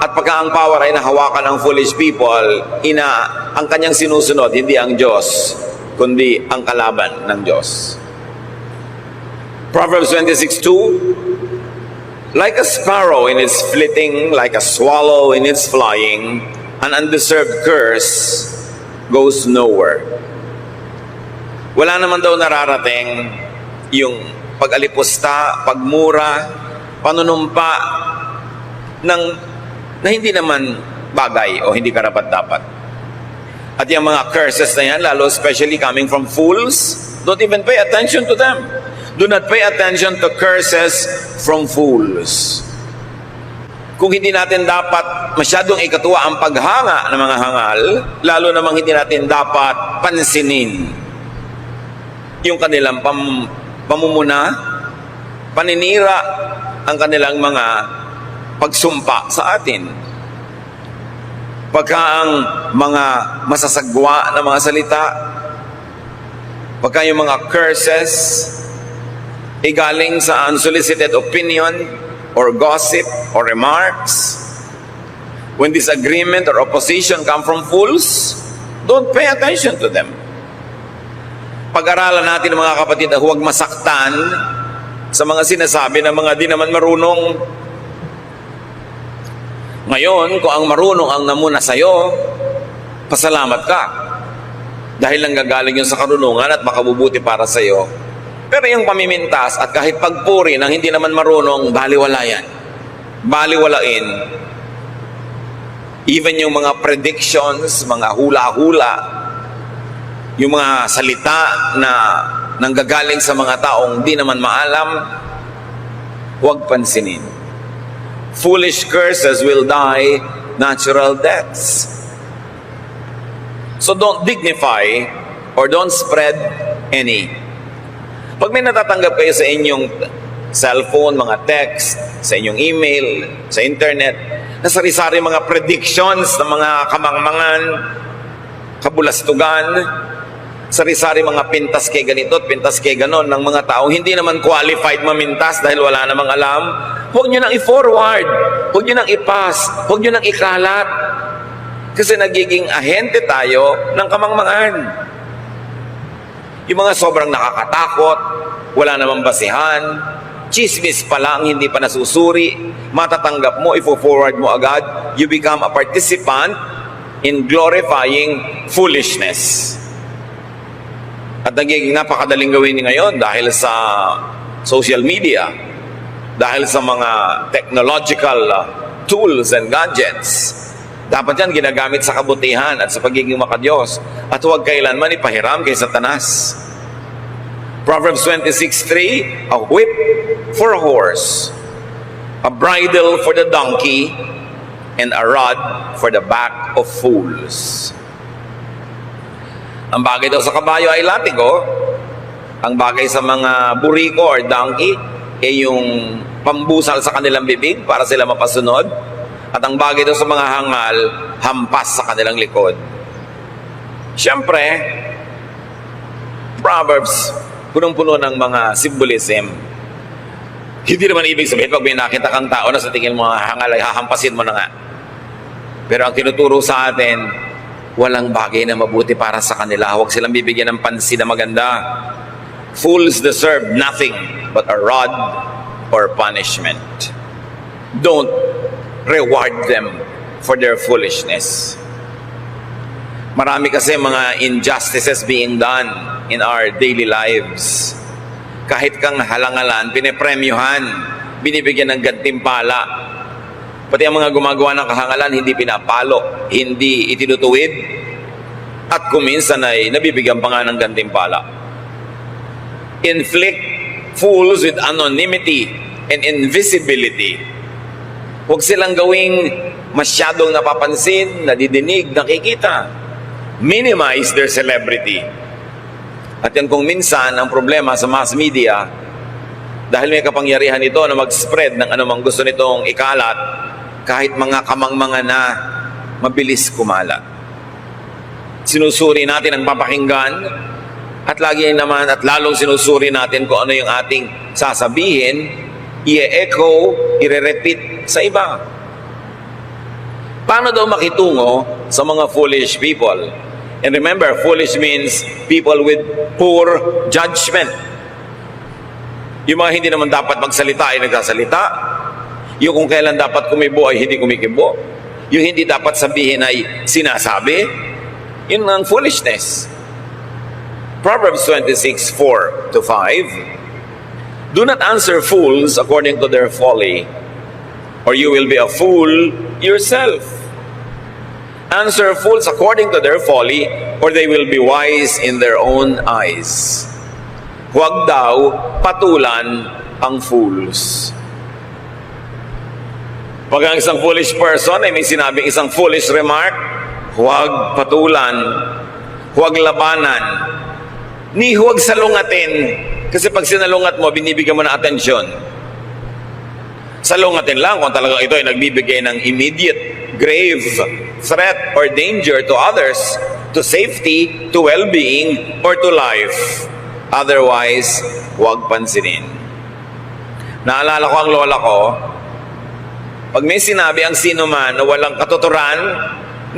At pagka ang power ay nahawakan ng foolish people, ang kanyang sinusunod, hindi ang Diyos, kundi ang kalaban ng Diyos. Proverbs 26:2, like a sparrow in its flitting, like a swallow in its flying, an undeserved curse goes nowhere. Wala naman daw nararating yung pag-alipusta, pagmura, panunumpa na hindi naman bagay o hindi karapat-dapat. At yung mga curses na yan, lalo especially coming from fools, don't even pay attention to them. Do not pay attention to curses from fools. Kung hindi natin dapat masyadong ikatuwa ang paghanga ng mga hangal, lalo namang hindi natin dapat pansinin yung kanilang pamumuna, paninira ang kanilang mga pagsumpa sa atin. Pagka ang mga masasagwa na mga salita, pagka yung mga curses ay galing sa unsolicited opinion or gossip or remarks, when disagreement or opposition come from fools, don't pay attention to them. Pag-aralan natin mga kapatid na huwag masaktan sa mga sinasabi ng mga di naman marunong. Ngayon, kung ang marunong ang namuna sa'yo, pasalamat ka. Dahil nanggagaling yun sa karunungan at makabubuti para sa'yo. Pero yung pamimintas at kahit pagpuri ng hindi naman marunong, baliwala yan. Baliwalain. Even yung mga predictions, mga hula-hula, yung mga salita na nanggagaling sa mga taong di naman maalam, huwag pansinin. Foolish curses will die natural deaths. So don't dignify or don't spread any. Pag may natatanggap kayo sa inyong cellphone, mga text, sa inyong email, sa internet, na sari-sari mga predictions ng mga kamangmangan, kabulastugan, sari-sari mga pintas kay ganito at pintas kay ganon ng mga taong hindi naman qualified mamintas dahil wala namang alam, huwag nyo nang i-forward, huwag nyo nang i-pass, huwag nyo nang ikalat. Kasi nagiging ahente tayo ng kamangmangan. Yung mga sobrang nakakatakot, wala namang basihan, chismis pa lang, hindi pa nasusuri, matatanggap mo, ifo-forward mo agad, you become a participant in glorifying foolishness. At nagiging napakadaling gawin ngayon dahil sa social media, dahil sa mga technological tools and gadgets. Dapat yan ginagamit sa kabutihan at sa pagiging makadiyos. At huwag kailanman ipahiram kay Satanas. Proverbs 26:3, a whip for a horse, a bridle for the donkey, and a rod for the back of fools. Ang bagay daw sa kabayo ay latigo. Ang bagay sa mga buriko or donkey ay yung pambusal sa kanilang bibig para sila mapasunod. At ang bagay daw sa mga hangal, hampas sa kanilang likod. Siyempre, Proverbs, punong-puno ng mga symbolism. Hindi naman ibig sabihin, pag may nakita kang tao na sa tingin mo hangal ay hahampasin mo na nga. Pero ang tinuturo sa atin, walang bagay na mabuti para sa kanila. Huwag silang bibigyan ng pansin na maganda. Fools deserve nothing but a rod or punishment. Don't reward them for their foolishness. Marami kasi mga injustices being done in our daily lives. Kahit kang halangalan, pinipremyuhan, binibigyan ng gantimpala. Pati ang mga gumagawa ng kahangalan, hindi pinapalo, hindi itinutuwid, at kuminsan ay nabibigyan pa nga ng gantimpala. Inflict fools with anonymity and invisibility. Huwag silang gawing masyadong napapansin, nadidinig, nakikita. Minimize their celebrity. At yan kung minsan, ang problema sa mass media, dahil may kapangyarihan ito na mag-spread ng anumang gusto nitong ikalat, kahit mga kamangmangan na mabilis kumalat. Sinusuri natin ang papakinggan, at lagi naman at lalong sinusuri natin kung ano yung ating sasabihin, i-echo, i-repeat sa iba. Paano daw makitungo sa mga foolish people? And remember, foolish means people with poor judgment. Yung mga hindi naman dapat magsalita ay nagsasalita. Yung kung kailan dapat kumibo ay hindi kumikibo. Yung hindi dapat sabihin ay sinasabi. Yun ang foolishness. Proverbs 26:4-5. Do not answer fools according to their folly, or you will be a fool yourself. Answer fools according to their folly, or they will be wise in their own eyes. Huwag daw patulan ang fools. Pag ang isang foolish person ay may sinabing isang foolish remark, huwag patulan, huwag labanan. ni huwag salungatin. Kasi pag sinalungat mo, binibigyan mo ng atensyon. Salungatin lang kung talagang ito ay nagbibigay ng immediate, grave threat or danger to others, to safety, to well-being, or to life. Otherwise, huwag pansinin. Naalala ko ang lola ko, pag may sinabi ang sino man na walang katuturan,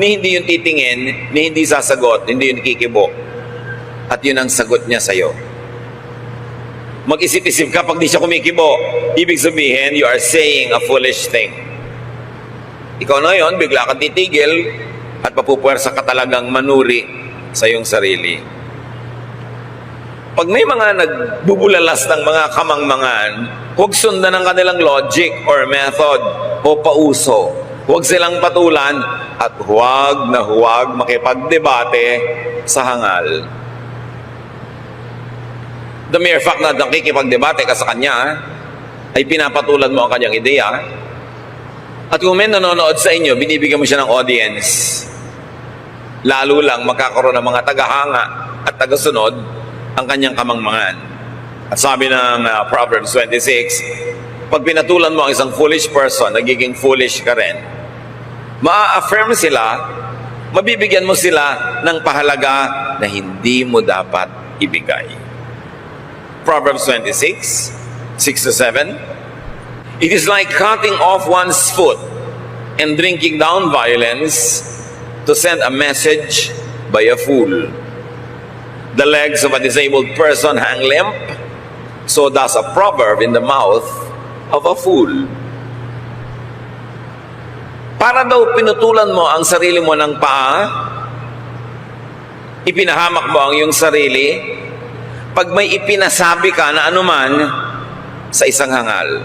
ni hindi yung titingin, ni hindi sasagot, hindi yung kikibo. At yun ang sagot niya sa'yo. Mag-isip-isip ka pag di siya kumikibo. Ibig sabihin, you are saying a foolish thing. Ikaw na yun, bigla kang titigil at papupuwersa ka talagang manuri sa iyong sarili. Pag may mga nagbubulalas ng mga kamangmangan, huwag sundan ang kanilang logic or method o pauso. Huwag silang patulan at huwag na huwag makipagdebate sa hangal. The mere fact na nakikipagdebate ka sa kanya ay pinapatulan mo ang kanyang ideya. At kung may nanonood sa inyo, binibigyan mo siya ng audience. Lalo lang magkakaroon ng mga tagahanga at tagasunod ang kanyang kamangmangan. At sabi ng Proverbs 26, pag pinatulan mo ang isang foolish person, nagiging foolish ka rin. Ma-affirm sila, mabibigyan mo sila ng pahalaga na hindi mo dapat ibigay. Proverbs 26, 6-7. It is like cutting off one's foot and drinking down violence to send a message by a fool. The legs of a disabled person hang limp, so does a proverb in the mouth of a fool. Para daw pinutulan mo ang sarili mo ng paa, ipinahamak mo ang iyong sarili, pag may ipinasabi ka na anuman sa isang hangal.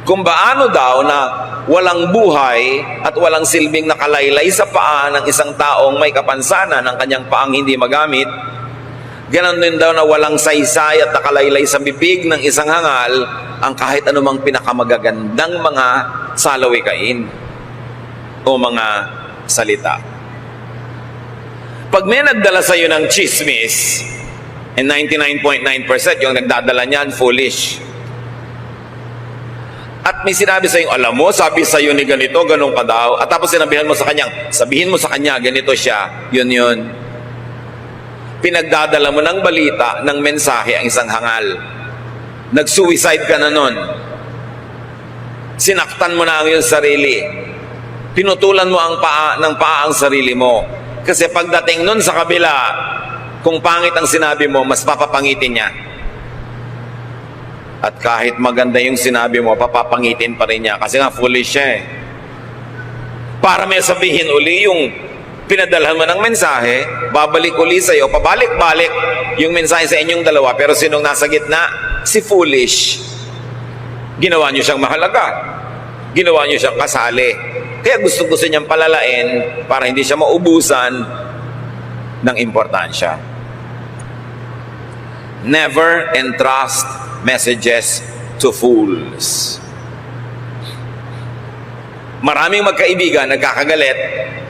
Kung baano daw na walang buhay at walang silbing nakalaylay sa paa ng isang taong may kapansanan ng kanyang paang hindi magamit, ganon din daw na walang saysay at nakalaylay sa bibig ng isang hangal ang kahit anumang pinakamagagandang mga salawikain o mga salita. Pag may nagdala sa iyo ng chismis, and 99.9% yung nagdadala niyan, foolish. At may sinabi sa iyo, alam mo, sabi sa iyo ni ganito, ganun ka daw. At tapos sabihin mo sa kanya, ganito siya, yun. Pinagdadala mo ng balita, ng mensahe ang isang hangal. Nag-suicide ka na nun. Sinaktan mo na ang iyong sarili. Pinutulan mo ang paa ang sarili mo. Kasi pagdating nun sa kabila, kung pangit ang sinabi mo, mas papapangitin niya. At kahit maganda yung sinabi mo, papapangitin pa rin niya. Kasi nga, foolish siya eh. Para may sabihin uli yung pinadalhan mo ng mensahe, babalik uli sa'yo, pabalik-balik yung mensahe sa inyong dalawa. Pero sinong nasa gitna? Si foolish. Ginawa niyo siyang mahalaga. Ginawa niyo siyang kasali. Kaya gusto niyang palalain para hindi siya maubusan ng importansya. Never entrust messages to fools. Maraming magkaibigan nagkakagalit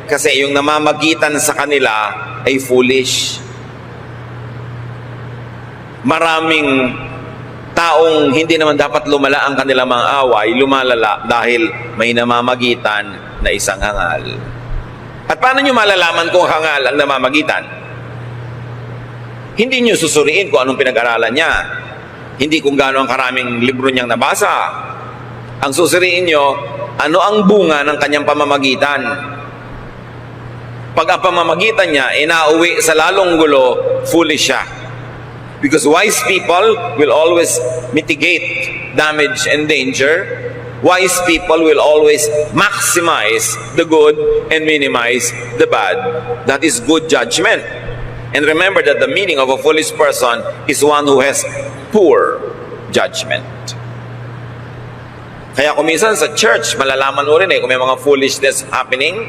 kasi yung namamagitan sa kanila ay foolish. Maraming taong hindi naman dapat lumala ang kanilang mga away, lumalala dahil may namamagitan na isang hangal. At paano nyo malalaman kung hangal ang namamagitan? Hindi nyo susuriin kung anong pinag-aralan niya. Hindi kung gaano ang karaming libro niyang nabasa. Ang susuriin nyo, ano ang bunga ng kanyang pamamagitan. Pag ang pamamagitan niya inauwi sa lalong gulo, foolish siya. Because wise people will always mitigate damage and danger. Wise people will always maximize the good and minimize the bad. That is good judgment. And remember that the meaning of a foolish person is one who has poor judgment. Kaya kung minsan sa church, malalaman mo rin kung may mga foolishness happening.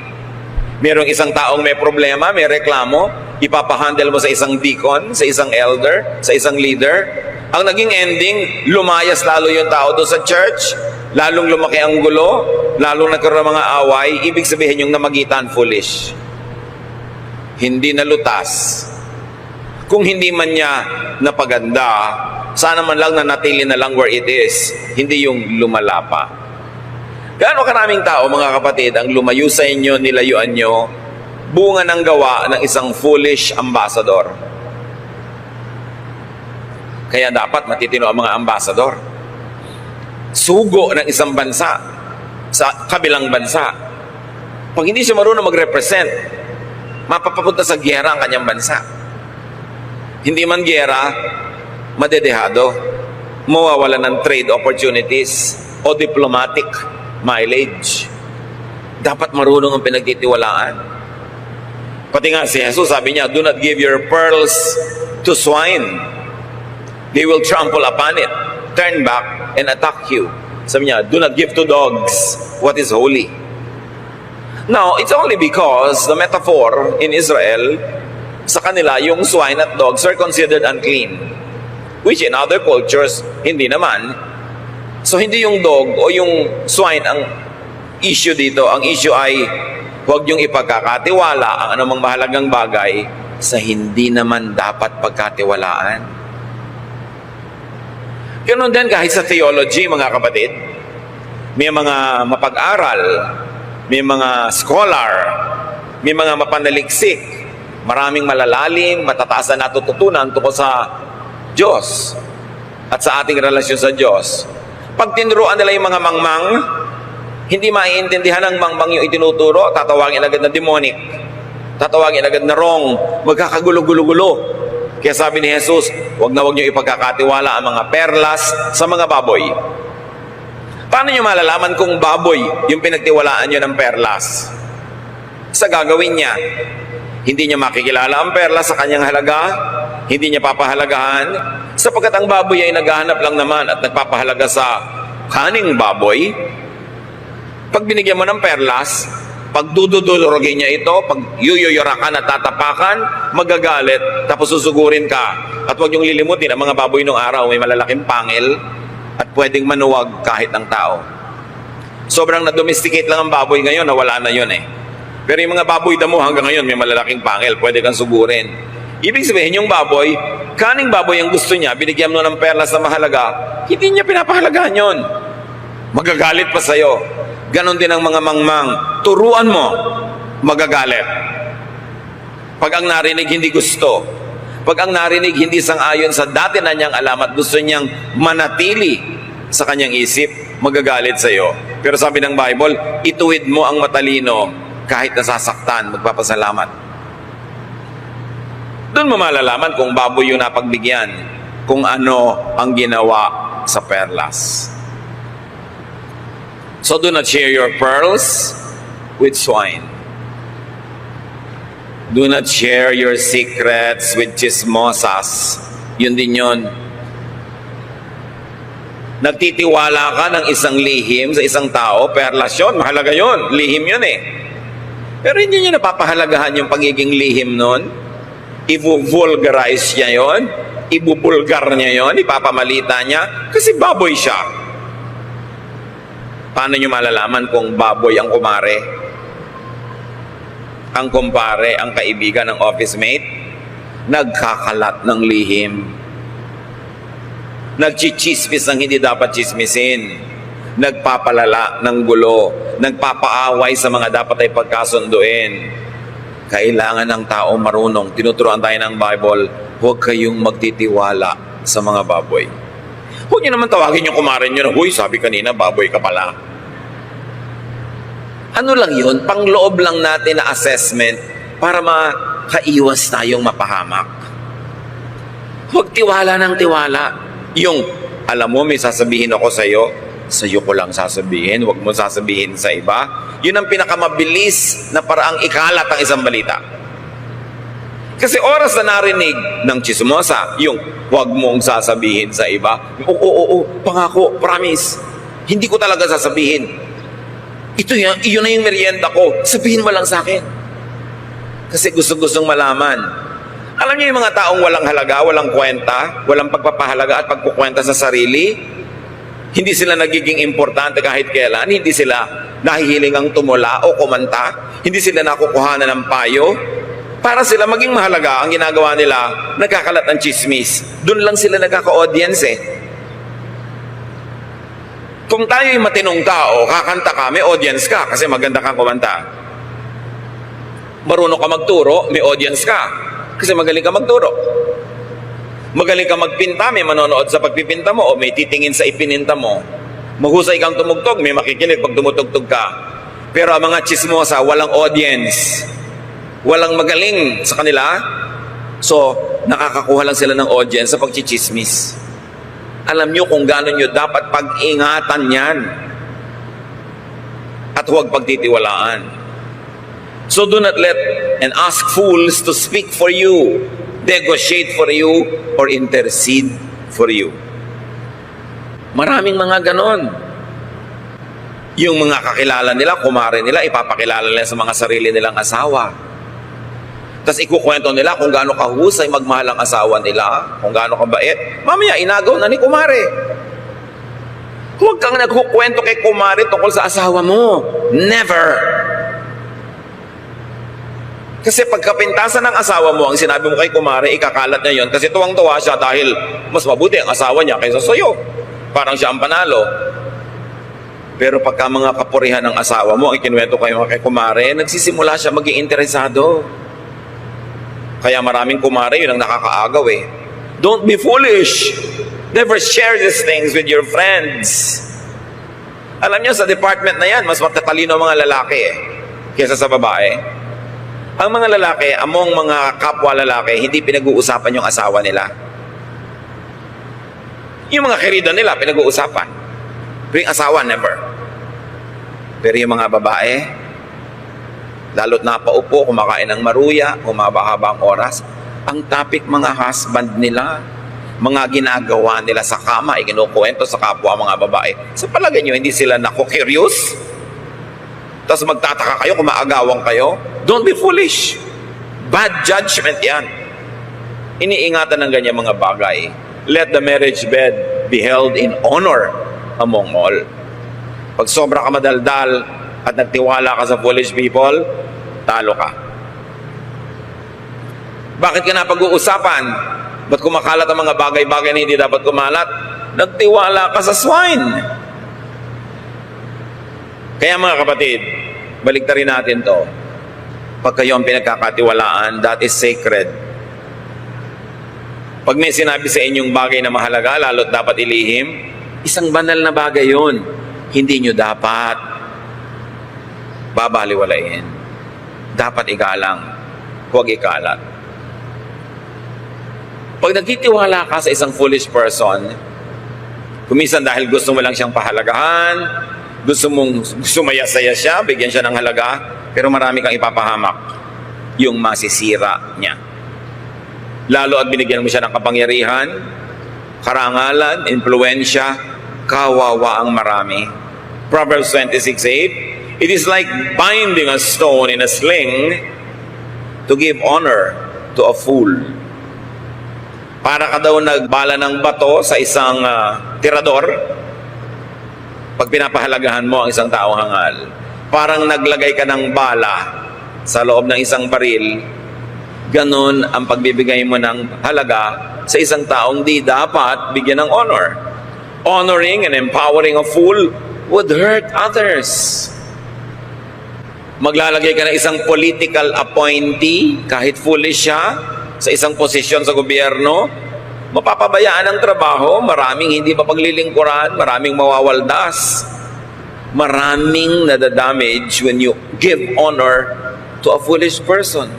Merong isang taong may problema, may reklamo, ipapahandle mo sa isang deacon, sa isang elder, sa isang leader. Ang naging ending, lumayas lalo yung tao doon sa church, lalong lumaki ang gulo, lalong nagkaroon ng mga away, ibig sabihin yung namagitan, foolish. Hindi nalutas Kung hindi man niya napaganda, sana man lang nanatili na lang where it is, hindi yung lumala pa. Gaano karaming tao, mga kapatid, ang lumayo sa inyo, nilayuan nyo, bunga ng gawa ng isang foolish ambassador. Kaya dapat matitino ang mga ambassador. Sugo ng isang bansa sa kabilang bansa. Pag hindi siya marunong mag-represent, mapapapunta sa giyera ang kanyang bansa. Hindi man giyera, madedehado, mawawala ng trade opportunities o diplomatic mileage. Dapat marunong ang pinagtitiwalaan. Pati nga si Jesus, sabi niya, do not give your pearls to swine. They will trample upon it, turn back, and attack you. Sabi niya, do not give to dogs what is holy. Now, it's only because the metaphor in Israel, sa kanila, yung swine at dogs are considered unclean. Which in other cultures, hindi naman. So, hindi yung dog o yung swine ang issue dito. Ang issue ay, huwag yung ipagkakatiwala ang anumang mahalagang bagay sa hindi naman dapat pagkatiwalaan. Ganun din kahit sa theology, mga kapatid. May mga mapag-aral, may mga scholar, may mga mapanaliksik, maraming malalalim, matataas na natututunan tungkol sa Diyos at sa ating relasyon sa Diyos. Pag tinuruan nila yung mga mangmang, hindi maiintindihan ng mangmang yung itinuturo, tatawagin agad na demonic, tatawagin agad na wrong, magkakagulo-gulo-gulo. Kaya sabi ni Jesus, huwag niyo ipagkakatiwala ang mga perlas sa mga baboy. Paano niyo malalaman kung baboy yung pinagtiwalaan niyo ng perlas? Sa gagawin niya, hindi niya makikilala ang perlas sa kanyang halaga, hindi niya papahalagahan, sapagkat ang baboy ay naghahanap lang naman at nagpapahalaga sa kaning baboy. Pag binigyan mo ng perlas, pag dududulurogin niya ito, pag yuyuyurakan at tatapakan, magagalit, tapos susugurin ka. At huwag niyong lilimutin, ang mga baboy nung araw may malalaking pangil at pwedeng manuwag kahit ng tao. Sobrang na-domesticate lang ang baboy ngayon, nawala na yun eh. Pero yung mga baboy damo hanggang ngayon may malalaking pangil, pwede kang sugurin. Ibig sabihin yung baboy, kaning baboy ang gusto niya, binigyan mo ng perlas na mahalaga, hindi niya pinapahalagahan yun. Magagalit pa sa'yo. Ganon din ang mga mangmang. Turuan mo, magagalit. Pag ang narinig hindi gusto, pag ang narinig hindi sang-ayon sa dati na niyang alam at gusto niyang manatili sa kanyang isip, magagalit sa'yo. Pero sabi ng Bible, ituwid mo ang matalino, kahit nasasaktan, magpapasalamat. Doon mo malalaman kung baboy yung napagbigyan, kung ano ang ginawa sa perlas. So do not share your pearls with swine. Do not share your secrets with chismosas. Yun din yun. Nagtitiwala ka ng isang lihim sa isang tao, perlas yun, mahalaga yun, lihim yun eh. Pero hindi niya napapahalagahan yung pagiging lihim nun. I-vulgarize niya yon, ibubulgar niya yon, ipapamalita niya, kasi baboy siya. Paano niyo malalaman kung baboy ang kumare? Ang kumpare, ang kaibigan, ang office mate? Nagkakalat ng lihim. Nagchichismis ng hindi dapat chismisin. Nagpapalala ng gulo, nagpapaaway sa mga dapat ay pagkasunduin. Kailangan ng tao marunong. Tinuturuan tayo ng Bible, huwag kayong magtitiwala sa mga baboy. Huwag niyo naman tawagin yung kumarin nyo na, huy, sabi kanina, baboy ka pala. Ano lang yun? Pangloob lang natin na assessment para makaiwas tayong mapahamak. Huwag tiwala ng tiwala. Yung, alam mo, may sasabihin ako sa'yo ko lang sasabihin, huwag mo sasabihin sa iba. Yun ang pinakamabilis na paraang ikalat ang isang balita. Kasi oras na narinig ng chismosa, yung huwag mong sasabihin sa iba, oo, pangako, promise, hindi ko talaga sasabihin. Iyon na yung merienda ko, sabihin mo lang sa akin. Kasi gustong malaman. Alam niyo yung mga taong walang halaga, walang kwenta, walang pagpapahalaga at pagkukwenta sa sarili, hindi sila nagiging importante kahit kailan, hindi sila nahihiling ang tumula o kumanta, hindi sila nakukuhanan ng payo, Para sila maging mahalaga, ang ginagawa nila, nagkakalat ng chismis. Doon lang sila nagkaka-audience eh. Kung tayo'y matinong tao, kakanta ka, may audience ka kasi maganda kang kumanta. Marunong ka magturo, may audience ka kasi magaling ka magturo. Magaling ka magpinta, may manonood sa pagpipinta mo o may titingin sa ipininta mo. Mahusay kang tumugtog, may makikinig pag tumutugtog ka. Pero ang mga chismosa, walang audience. Walang magaling sa kanila. So, nakakakuha lang sila ng audience sa pagchichismis. Alam nyo kung gano'n nyo dapat pag-ingatan yan. At huwag pagtitiwalaan. So do not let and ask fools to speak for you, negotiate for you, or intercede for you. Maraming mga ganon. Yung mga kakilala nila, kumare nila, ipapakilala nila sa mga sarili nilang asawa. Tapos ikukwento nila kung gaano kahusay magmahal ang asawa nila, kung gaano kabait. Mamaya, inagaw na ni kumare. Huwag kang nagkukwento kay kumare tungkol sa asawa mo. Never. Kasi pagkapintasan ng asawa mo, ang sinabi mo kay kumare, ikakalat niya yon kasi tuwang-tuwa siya dahil mas mabuti ang asawa niya kaysa sa'yo. Parang siya ang panalo. Pero pagka mga kapurihan ng asawa mo, ang ikinuwento kayo kay kumare, nagsisimula siya maging interesado. Kaya maraming kumare, yun ang nakakaagaw eh. Don't be foolish. Never share these things with your friends. Alam niyo, sa department na yan, mas matatalino ang mga lalaki eh, kaysa sa babae. Ang mga lalaki, among mga kapwa lalaki, hindi pinag-uusapan yung asawa nila. Yung mga kerida nila, pinag-uusapan. Pero yung asawa, never. Pero yung mga babae, lalo't napaupo, kumakain ng maruya, humaba-haba ang oras, ang topic mga husband nila, mga ginagawa nila sa kama, ikinukwento sa kapwa mga babae. Sa palagay nyo, hindi sila naku-curious? Tapos magtataka kayo, kumaagawang kayo? Don't be foolish. Bad judgment yan. Iniingatan ng ganyan mga bagay. Let the marriage bed be held in honor among all. Pag sobra ka madaldal at nagtiwala ka sa foolish people, talo ka. Bakit ka na pag-uusapan? Ba't kumakalat ang mga bagay-bagay na hindi dapat kumalat? Nagtiwala ka sa swine. Kaya mga kapatid, baliktarin natin to. Pag kayo ang pinagkakatiwalaan, that is sacred. Pag may sinabi sa inyong bagay na mahalaga, lalo't dapat ilihim, isang banal na bagay yun. Hindi nyo dapat babaliwalain. Dapat igalang, huwag ikalat. Pag nagtitiwala ka sa isang foolish person, kuminsan dahil gusto mo lang siyang pahalagahan, gusto mong sumaya-saya siya, bigyan siya ng halaga, pero marami kang ipapahamak, yung masisira niya. Lalo at binigyan mo siya ng kapangyarihan, karangalan, impluensya, kawawa ang marami. Proverbs 26:8, it is like binding a stone in a sling to give honor to a fool. Para ka daw nagbala ng bato sa isang tirador, pag pinapahalagahan mo ang isang taong hangal. Parang naglagay ka ng bala sa loob ng isang baril, ganon ang pagbibigay mo ng halaga sa isang taong di dapat bigyan ng honor. Honoring and empowering a fool would hurt others. Maglalagay ka ng isang political appointee, kahit foolish siya, sa isang posisyon sa gobyerno, mapapabayaan ang trabaho, maraming hindi mapaglilingkuran, maraming mawawaldas, maraming nadadamage when you give honor to a foolish person.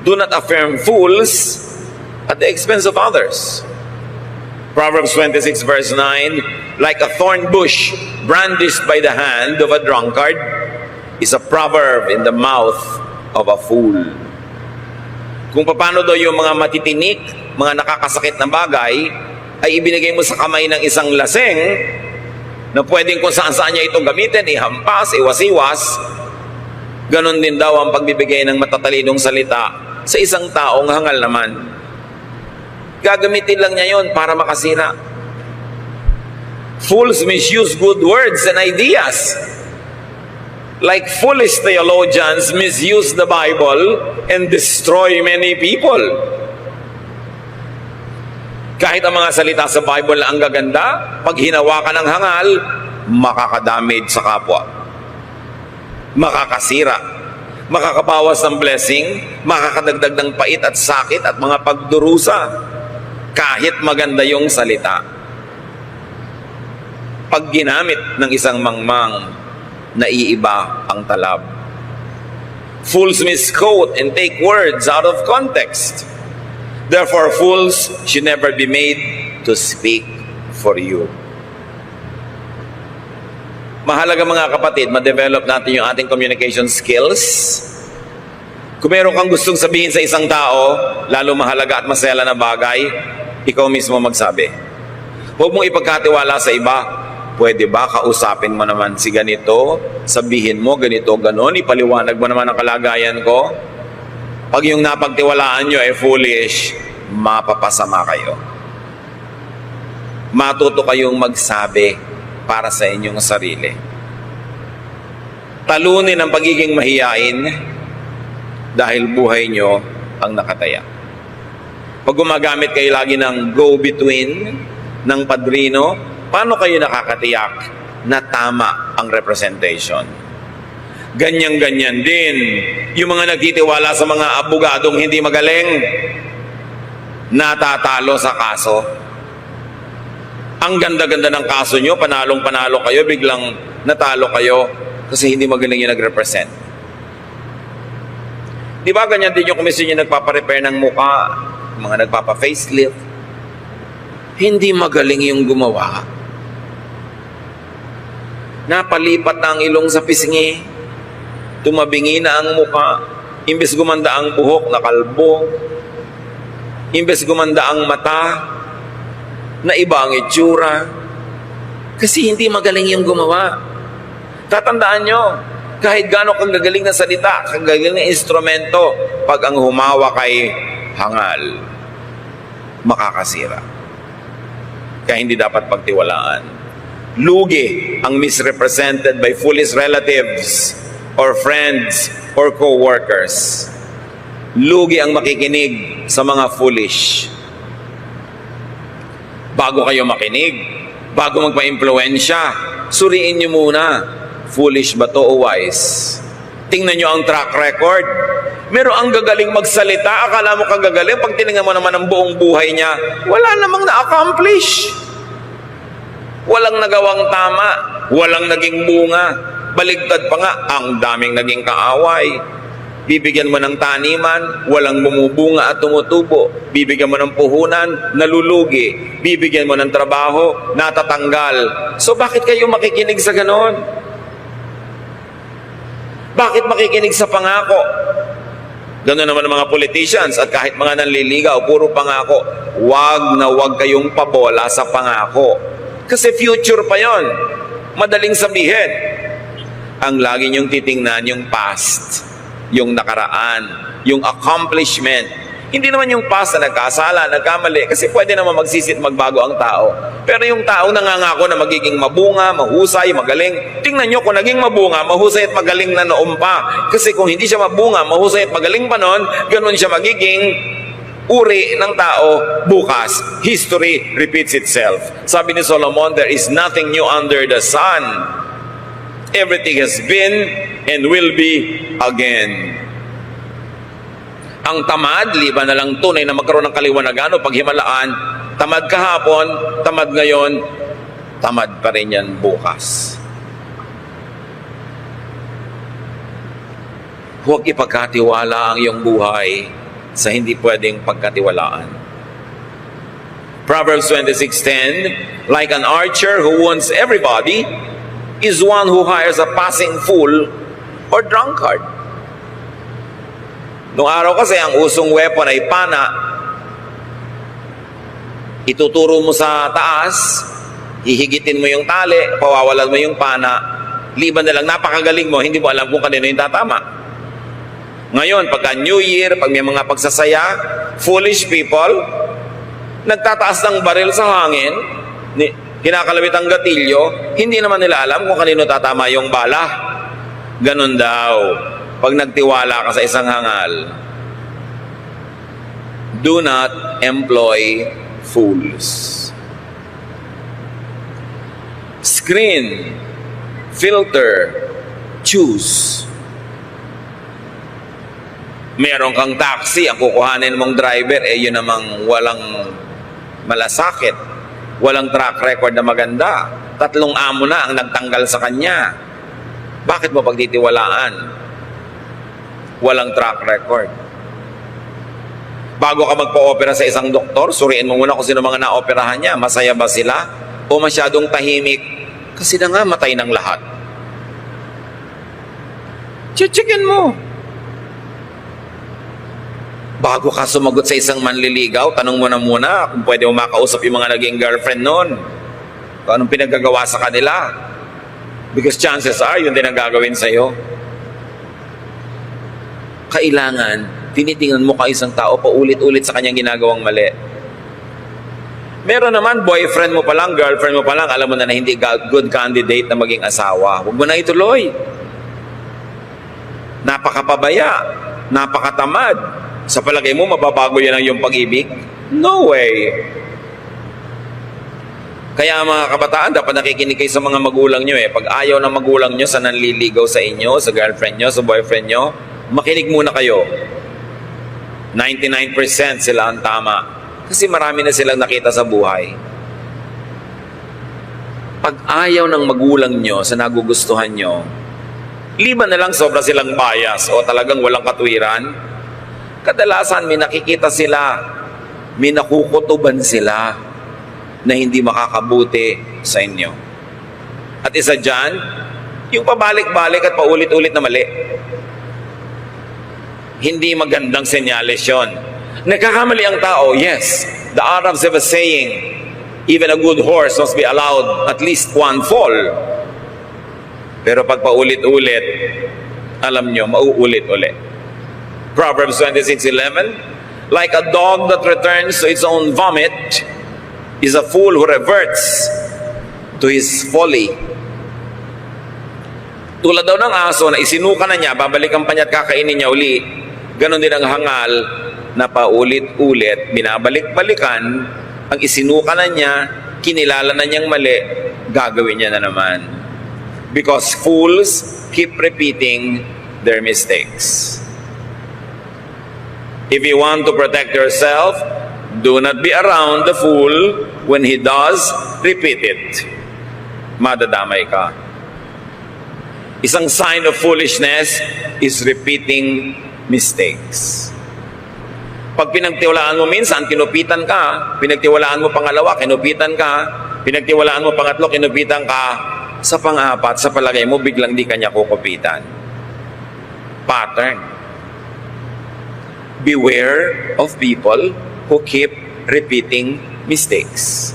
Do not affirm fools at the expense of others. Proverbs 26 verse 9, like a thorn bush brandished by the hand of a drunkard is a proverb in the mouth of a fool. Kung paano daw yung mga matitinik, mga nakakasakit na bagay, ay ibinigay mo sa kamay ng isang laseng na pwedeng kung saan-saan niya itong gamitin, ihampas, iwas-iwas, ganon din daw ang pagbibigay ng matatalinong salita sa isang taong hangal naman. Gagamitin lang niya yon para makasira. Fools misuse good words and ideas. like foolish theologians, misuse the Bible and destroy many people. Kahit ang mga salita sa Bible na ang gaganda, pag hinawakan ng hangal, makakadamage sa kapwa. Makakasira. Makakabawas ng blessing, makakadagdag ng pait at sakit at mga pagdurusa. Kahit maganda yung salita. Pag ginamit ng isang mangmang, naiiba ang talab. Fools misquote and take words out of context. Therefore, fools should never be made to speak for you. Mahalaga mga kapatid, ma-develop natin yung ating communication skills. Kung meron kang gustong sabihin sa isang tao, lalo mahalaga at masela na bagay, ikaw mismo magsabi. Huwag mong ipagkatiwala sa iba. Pwede ba kausapin mo naman si ganito? Sabihin mo ganito, ganon, ipaliwanag mo naman ang kalagayan ko? Pag yung napagtiwalaan nyo ay foolish, mapapasama kayo. Matuto kayong magsabi para sa inyong sarili. Talunin ang pagiging mahiyain dahil buhay nyo ang nakataya. Pag gumagamit kayo lagi ng go-between, ng padrino, paano kayo nakakatiyak na tama ang representation? Ganyan-ganyan din yung mga nagtitiwala sa mga abogadong hindi magaling, natatalo sa kaso. Ang ganda-ganda ng kaso nyo, panalong-panalo kayo, biglang natalo kayo kasi hindi magaling yung nag-represent. Di ba ganyan din yung komisyon yung nagpaparepair ng mukha, mga nagpapa-facelift? Hindi magaling yung gumawa. Napalipat na ang ilong sa pisngi, tumabingi na ang mukha, imbes gumanda ang buhok, nakalbo, imbes gumanda ang mata, na iba ang itsura, kasi hindi magaling yung gumawa. Tatandaan nyo, kahit gaano kang gagaling na salita, kagagaling na instrumento, pag ang humawa kay hangal, makakasira. Kaya hindi dapat pagtiwalaan. Lugi ang misrepresented by foolish relatives or friends or co-workers. Lugi ang makikinig sa mga foolish. Bago kayo makinig, bago magpa-impluensya, suriin nyo muna, foolish ba to o wise? Tingnan nyo ang track record. Meron ang gagaling magsalita, akala mo kagagaling, pag tinignan mo naman ang buong buhay niya, wala namang na-accomplish. Walang nagawang tama, walang naging bunga, baligtad pa nga, ang daming naging kaaway. Bibigyan mo ng taniman, walang bumubunga at tumutubo. Bibigyan mo ng puhunan, nalulugi. Bibigyan mo ng trabaho, natatanggal. So bakit kayo makikinig sa ganon? Bakit makikinig sa pangako? Ganon naman ang mga politicians at kahit mga nanliligaw, puro pangako. Wag na wag kayong pabola sa pangako. Kasi future pa yon. Madaling sabihin. Ang lagi niyong titingnan yung past, yung nakaraan, yung accomplishment. Hindi naman yung past na nagkasala, nagkamali, kasi pwede naman magsisit, magbago ang tao. Pero yung tao nangangako na magiging mabunga, mahusay, magaling, tingnan nyo kung naging mabunga, mahusay at magaling na noon pa. Kasi kung hindi siya mabunga, mahusay at magaling pa noon, ganun siya magiging uri ng tao bukas. History repeats itself. Sabi ni Solomon, there is nothing new under the sun. Everything has been and will be again. Ang tamad, liban na lang tunay na magkaroon ng kaliwanagan o paghimalaan, tamad kahapon, tamad ngayon, tamad pa rin yan bukas. Huwag ipagkatiwala ang iyong buhay sa hindi pwedeng pagkatiwalaan. Proverbs 26:10, like an archer who wounds everybody, is one who hires a passing fool or drunkard. Noong araw kasi, ang usong weapon ay pana. Ituturo mo sa taas, hihigitin mo yung tali, pawawalan mo yung pana, liban na lang, napakagaling mo, hindi mo alam kung kanino yung tatama. Ngayon, pagka New Year, pag may mga pagsasaya, foolish people, nagtataas ng baril sa hangin, kinakalawit ang gatilyo, hindi naman nila alam kung kanino tatama yung bala. Ganon daw. Pag nagtiwala ka sa isang hangal, do not employ fools. Screen, filter, choose. Meron kang taxi, ang kukuhanin mong driver, yun namang walang malasakit, walang track record na maganda. 3 amo na ang nagtanggal sa kanya. Bakit mo pagtitiwalaan? Walang track record. Bago ka magpa-opera sa isang doktor, suriin mo muna kung sino mga na-operahan niya. Masaya ba sila? O masyadong tahimik? Kasi na nga, matay ng lahat. Checkin mo. Bago ka sumagot sa isang manliligaw, tanong mo na muna kung pwede mo makausap yung mga naging girlfriend noon. Kung anong pinagagawa sa kanila. Because chances are, yun din ang gagawin sa'yo. Kailangan, tinitingnan mo ka isang tao paulit-ulit sa kanyang ginagawang mali. Meron naman, boyfriend mo pa lang, girlfriend mo pa lang, alam mo na hindi good candidate na maging asawa. Huwag mo na ituloy. Napakapabaya, napakatamad. Sa palagay mo, mababago yan ang iyong pag-ibig? No way. Kaya mga kabataan, dapat nakikinig kayo sa mga magulang nyo Pag ayaw ng magulang nyo sa nanliligaw sa inyo, sa girlfriend nyo, sa boyfriend nyo, makinig muna kayo. 99% sila ang tama. Kasi marami na silang nakita sa buhay. Pag ayaw ng magulang nyo sa nagugustuhan nyo, liban na lang sobra silang bias o talagang walang katwiran, kadalasan may nakikita sila, may nakukutuban sila na hindi makakabuti sa inyo. At isa dyan, yung pabalik-balik at paulit-ulit na mali. Hindi magandang senyales yun. Nagkakamali ang tao, yes. The Arabs have a saying, even a good horse must be allowed at least one fall. Pero pag paulit-ulit, alam nyo, mauulit-ulit. Proverbs 26:11, like a dog that returns to its own vomit is a fool who reverts to his folly. Tulad daw ng aso na isinuka na niya, babalikan pa niya at kakainin niya uli. Ganon din ang hangal na paulit-ulit, binabalik-balikan, ang isinuka na niya, kinilala na niyang mali, gagawin niya na naman. Because fools keep repeating their mistakes. If you want to protect yourself, do not be around the fool when he does repeat it. Madadamay ka. Isang sign of foolishness is repeating mistakes. Pag pinagtiwalaan mo minsan, kinupitan ka. Pinagtiwalaan mo pangalawa, kinupitan ka. Pinagtiwalaan mo pangatlo, kinupitan ka. Sa pang-apat, sa palagay mo, biglang di kanya kukupitan. Pattern. Beware of people who keep repeating mistakes.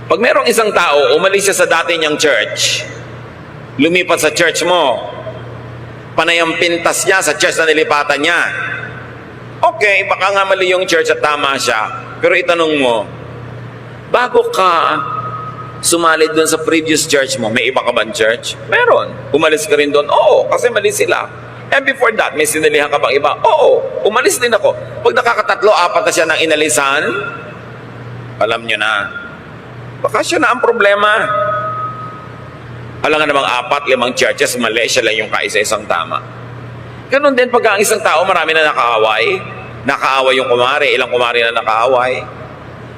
Pag merong isang tao, umalis siya sa dati niyang church, lumipat sa church mo, panay ang pintas niya sa church na nilipatan niya. Okay, baka nga mali yung church at tama siya. Pero itanong mo, bago ka sumali doon sa previous church mo, may iba ka bang church? Meron. Umalis ka rin doon? Oo, kasi mali sila. And before that, may sinalihan ka bang iba? Oo, umalis din ako. Pag nakakatatlo, 4 na siya ng inalisan, alam nyo na, baka siya na ang problema. Alam nga namang 4, 5 churches, mali, siya lang yung kaisa-isang tama. Ganon din pag ang isang tao, marami na nakaaway. Nakaaway yung kumari, ilang kumari na nakaaway.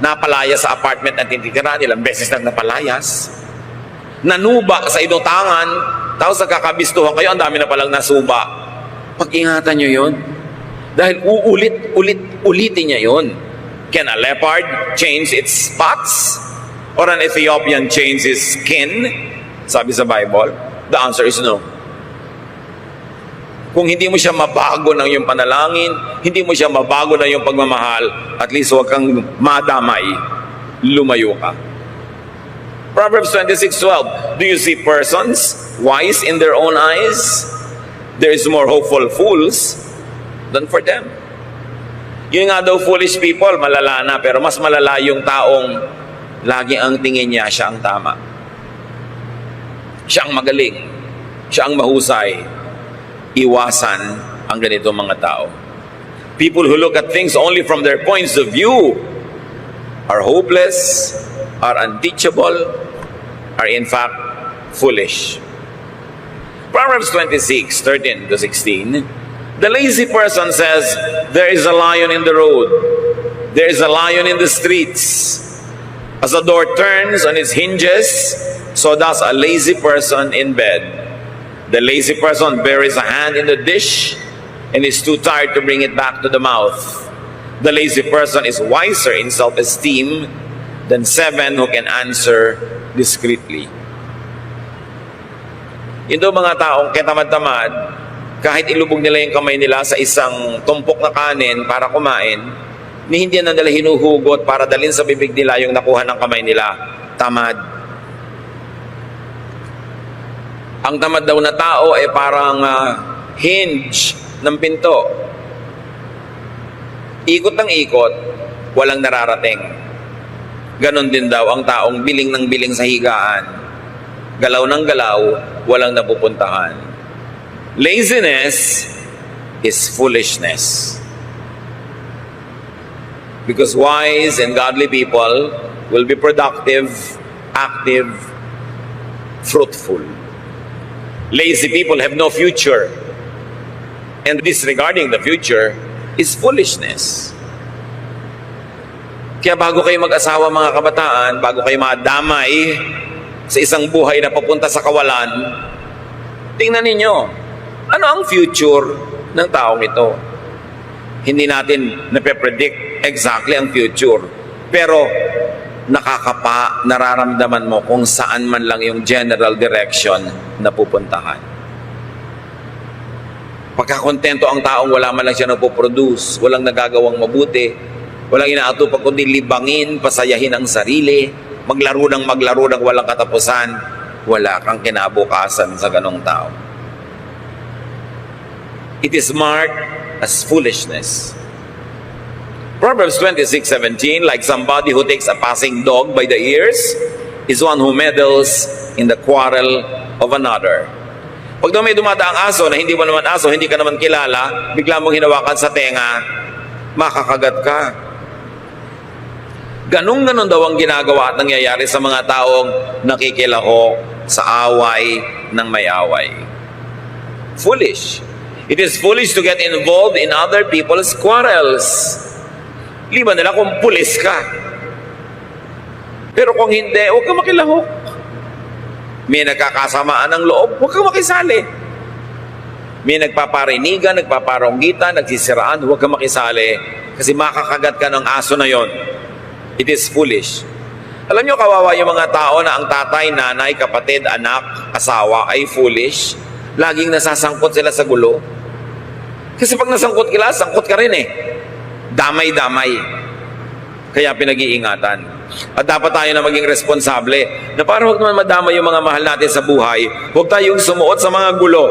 Napalayas sa apartment na tinitira, ilang beses na napalayas. Nanuba sa inutangan, tapos nagkakabistuhan kayo, ang dami na palang nasuba. Pag-ingatan nyo yun. Dahil ulitin niya yun. Can a leopard change its spots? Or an Ethiopian change his skin? Sabi sa Bible. The answer is no. Kung hindi mo siya mabago ng iyong panalangin, hindi mo siya mabago ng iyong pagmamahal, at least huwag kang madamay, lumayo ka. Proverbs 26:12, do you see persons wise in their own eyes? There is more hopeful fools than for them. Yun nga daw, foolish people, malala na, pero mas malala yung taong lagi ang tingin niya siya ang tama. Siya ang magaling. Siya ang mahusay. Iwasan ang ganitong mga tao. People who look at things only from their points of view are hopeless, are unteachable, are in fact foolish. Proverbs 26:13-16. The lazy person says, there is a lion in the road. There is a lion in the streets. As a door turns on its hinges, so does a lazy person in bed. The lazy person buries a hand in the dish and is too tired to bring it back to the mouth. The lazy person is wiser in self-esteem than 7 who can answer discreetly. Ito mga taong ketamad-tamad, kahit ilubog nila yung kamay nila sa isang tumpok na kanin para kumain, ni hindi na nila hinuhugot para dalhin sa bibig nila yung nakuha ng kamay nila. Tamad. Ang tamad daw na tao ay parang hinge ng pinto. Ikot ng ikot, walang nararating. Ganon din daw ang taong biling ng biling sa higaan. Galaw ng galaw, walang napupuntahan. Laziness is foolishness. Because wise and godly people will be productive, active, fruitful. Lazy people have no future. And disregarding the future is foolishness. Kaya bago kayo mag-asawa mga kabataan, bago kayo madamay sa isang buhay na papunta sa kawalan, tingnan ninyo, ano ang future ng taong ito? Hindi natin nape-predict exactly ang future. Pero nararamdaman mo kung saan man lang yung general direction na pupuntahan. Pagkakontento ang taong wala man lang siya napoproduce, walang nagagawang mabuti, walang inaatupag kundi libangin, pasayahin ang sarili, maglaro ng walang katapusan, wala kang kinabukasan sa ganong tao. It is marked as foolishness. Proverbs 26:17, like somebody who takes a passing dog by the ears, is one who meddles in the quarrel of another. Pag daw may dumadaang aso na hindi mo naman aso, hindi ka naman kilala, bigla mong hinawakan sa tenga, makakagat ka. Ganun daw ang ginagawa at nangyayari sa mga taong nakikilaho sa away ng may away. Foolish. It is foolish to get involved in other people's quarrels. Liban nila kung pulis ka. Pero kung hindi, huwag ka makilahok. May nagkakasamaan ng loob, huwag ka makisali. May nagpaparinigan, nagpaparonggitan, nagsisiraan, huwag ka makisali. Kasi makakagat ka ng aso na yon. It is foolish. Alam nyo, kawawa yung mga tao na ang tatay, nanay, kapatid, anak, asawa ay foolish. Laging nasasangkot sila sa gulo. Kasi pag nasangkot ka, sangkot ka rin eh. Damay-damay. Kaya pinag-iingatan. At dapat tayo na maging responsable na para huwag naman madama yung mga mahal natin sa buhay, huwag tayong sumuot sa mga gulo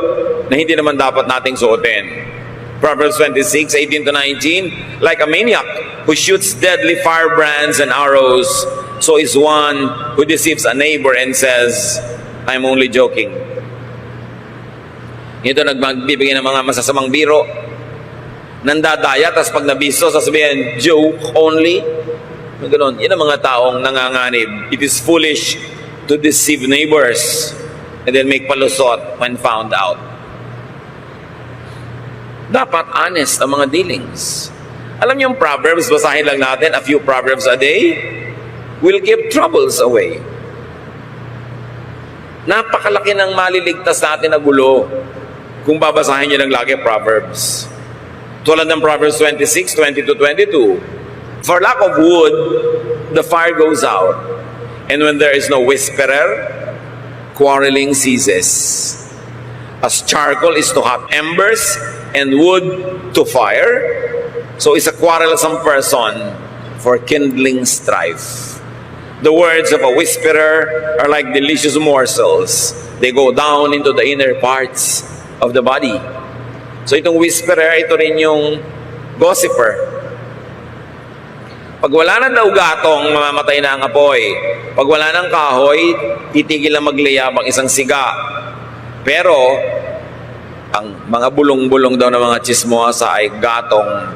na hindi naman dapat nating suotin. Proverbs 26:18-19, like a maniac who shoots deadly firebrands and arrows, so is one who deceives a neighbor and says, I'm only joking. Ito nagbibigay ng mga masasamang biro, nandadaya, tapos pag nabisto, sasabihin, joke only. Ganun. Yan ang mga taong nanganganib. It is foolish to deceive neighbors and then make palusot when found out. Dapat honest ang mga dealings. Alam niyo yung Proverbs, basahin lang natin a few Proverbs a day, will keep troubles away. Napakalaki ng maliligtas natin na gulo kung babasahin niyo lang lagi Proverbs. Tulad ng Proverbs 26:20-22, for lack of wood, the fire goes out, and when there is no whisperer, quarreling ceases. As charcoal is to hot embers, and wood to fire, so is a quarrelsome person for kindling strife. The words of a whisperer are like delicious morsels. They go down into the inner parts of the body. So itong whisperer, ito rin yung gossiper. Pag wala ng daw gatong, mamamatay na ang apoy. Pag wala ng kahoy, titigil na magliyab ang isang siga. Pero, ang mga bulong-bulong daw ng mga chismosa ay gatong,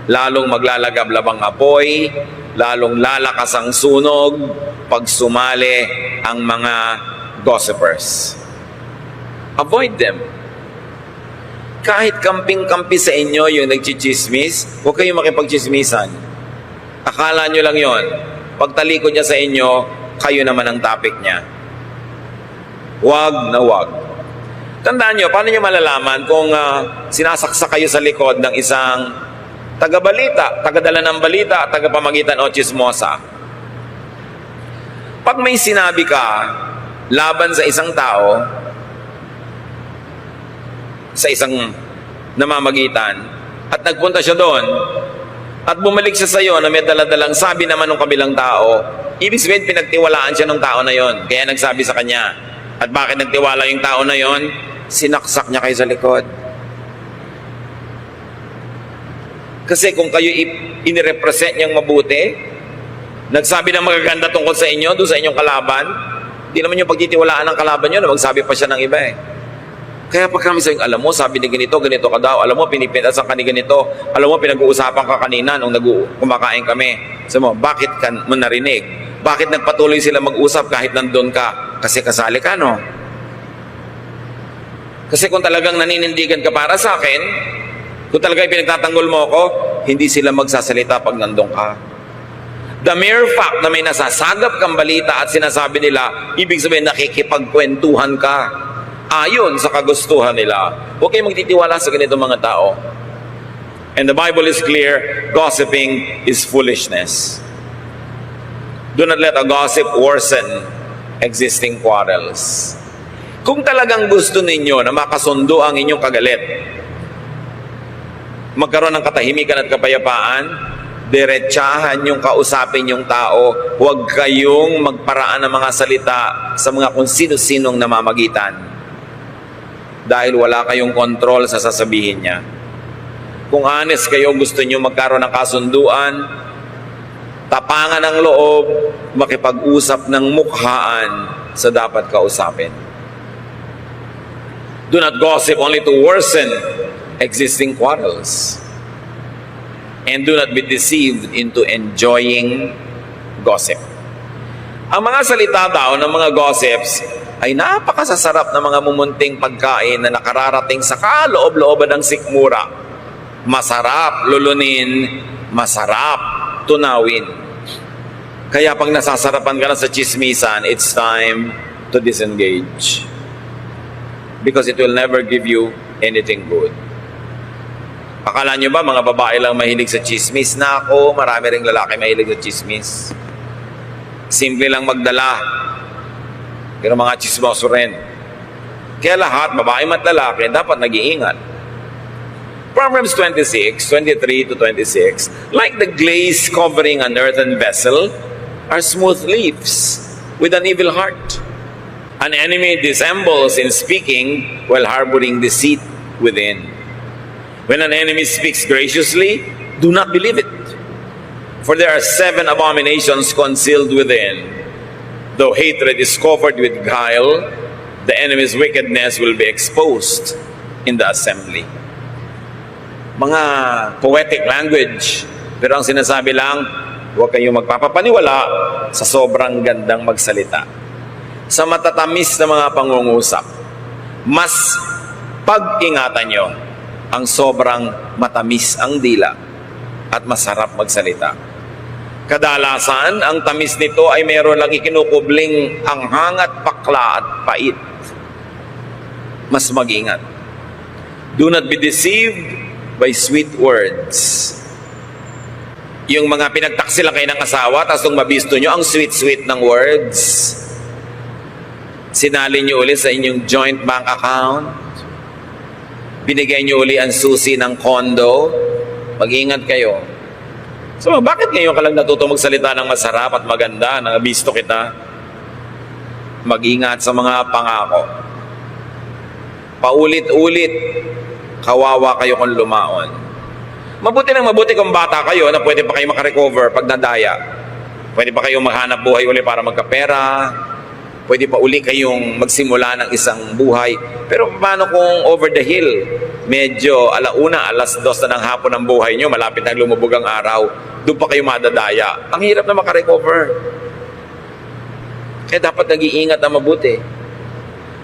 lalong maglalagablab ang apoy, lalong lalakas ang sunog, pag sumali ang mga gossipers. Avoid them. Kahit kamping-kampi sa inyo yung nagchichismis, huwag kayong makipagchismisan. Akala nyo lang yon. Pagtalikod niya sa inyo, kayo naman ang topic niya. Wag na wag. Tandaan nyo, paano nyo malalaman kung sinasaksa kayo sa likod ng isang taga-balita, taga-dala ng balita, taga-pamagitan o chismosa? Pag may sinabi ka laban sa isang tao, sa isang namamagitan, at nagpunta siya doon, at bumalik siya sa iyo na may daladalang sabi naman ng kabilang tao, ibig sabihin pinagtiwalaan siya ng tao na yon, kaya nagsabi sa kanya. At bakit nagtiwala yung tao na yon? Sinaksak niya kayo sa likod. Kasi kung kayo inirepresent niyang mabuti, nagsabi ng magaganda tungkol sa inyo, doon sa inyong kalaban, hindi naman yung pagtitiwalaan ng kalaban nyo na magsabi pa siya ng iba eh. Kaya pag kami sayang, alam mo, sabi ni ganito, ganito ka daw. Alam mo, pinipintasan ka ni ganito. Alam mo, pinag-uusapan ka kanina nung kumakain kami. Sabi mo, bakit ka mo narinig? Bakit nagpatuloy sila mag-usap kahit nandun ka? Kasi kasali ka, no? Kasi kung talagang naninindigan ka para sa akin, kung talagang pinagtatanggol mo ako, hindi sila magsasalita pag nandun ka. The mere fact na may nasasagap kang balita at sinasabi nila, ibig sabihin nakikipagkwentuhan ka ayon sa kagustuhan nila. Huwag kayong magtitiwala sa ganito mga tao. And the Bible is clear, gossiping is foolishness. Do not let a gossip worsen existing quarrels. Kung talagang gusto ninyo na makasundo ang inyong kagalit, magkaroon ng katahimikan at kapayapaan, diretsahan yung kausapin yung tao. Huwag kayong magparaan ng mga salita sa mga kung sino-sinong namamagitan. Dahil wala kayong kontrol sa sasabihin niya. Kung honest kayo, gusto niyo magkaroon ng kasunduan, tapangan ng loob, makipag-usap ng mukhaan sa dapat kausapin. Do not gossip only to worsen existing quarrels. And do not be deceived into enjoying gossip. Ang mga salita daw ng mga gossips ay napakasasarap na mga mumunting pagkain na nakararating sa kaloob-looban ng sikmura. Masarap lulunin, masarap tunawin. Kaya pag nasasarapan ka na sa chismisan, it's time to disengage. Because it will never give you anything good. Akala nyo ba mga babae lang mahilig sa chismis? Nako, marami ring lalaki mahilig sa chismis. Simple lang magdala. Pero mga chismoso rin. Kaya lahat, babae at lalaki, dapat nag-iingat. Proverbs 26:23-26, like the glaze covering an earthen vessel are smooth leaves with an evil heart. An enemy dissembles in speaking while harboring deceit within. When an enemy speaks graciously, do not believe it. For there are 7 abominations concealed within. Though hatred is covered with guile, the enemy's wickedness will be exposed in the assembly. Mga poetic language. Pero ang sinasabi lang, huwag kayong magpapapaniwala sa sobrang gandang magsalita. Sa matatamis na mga pangungusap, mas pag-ingatan nyo ang sobrang matamis ang dila at masarap magsalita. Kadalasan, ang tamis nito ay meron lang ikinukubling ang hangat, pakla at pait. Mas mag-ingat. Do not be deceived by sweet words. Yung mga pinagtaksi lang kayo ng asawa, tapos nung mabisto nyo, ang sweet-sweet ng words. Sinali nyo uli sa inyong joint bank account. Binigay nyo uli ang susi ng condo. Mag-ingat kayo. So, bakit ngayon ka lang natuto magsalita ng masarap at maganda, nabisto kita? Mag-ingat sa mga pangako. Paulit-ulit, kawawa kayo kung lumaon. mabuti kung bata kayo na pwede pa kayo makarecover pag nadaya. Pwede pa kayong maghanap buhay uli para magkapera. Pwede pa uli kayong magsimula ng isang buhay. Pero paano kung over the hill? Medyo alauna, alas 2 na ng hapon ang buhay nyo, malapit na lumubog ang araw, doon pa kayo madadaya. Ang hirap na makarecover. Kaya dapat nag-iingat na mabuti.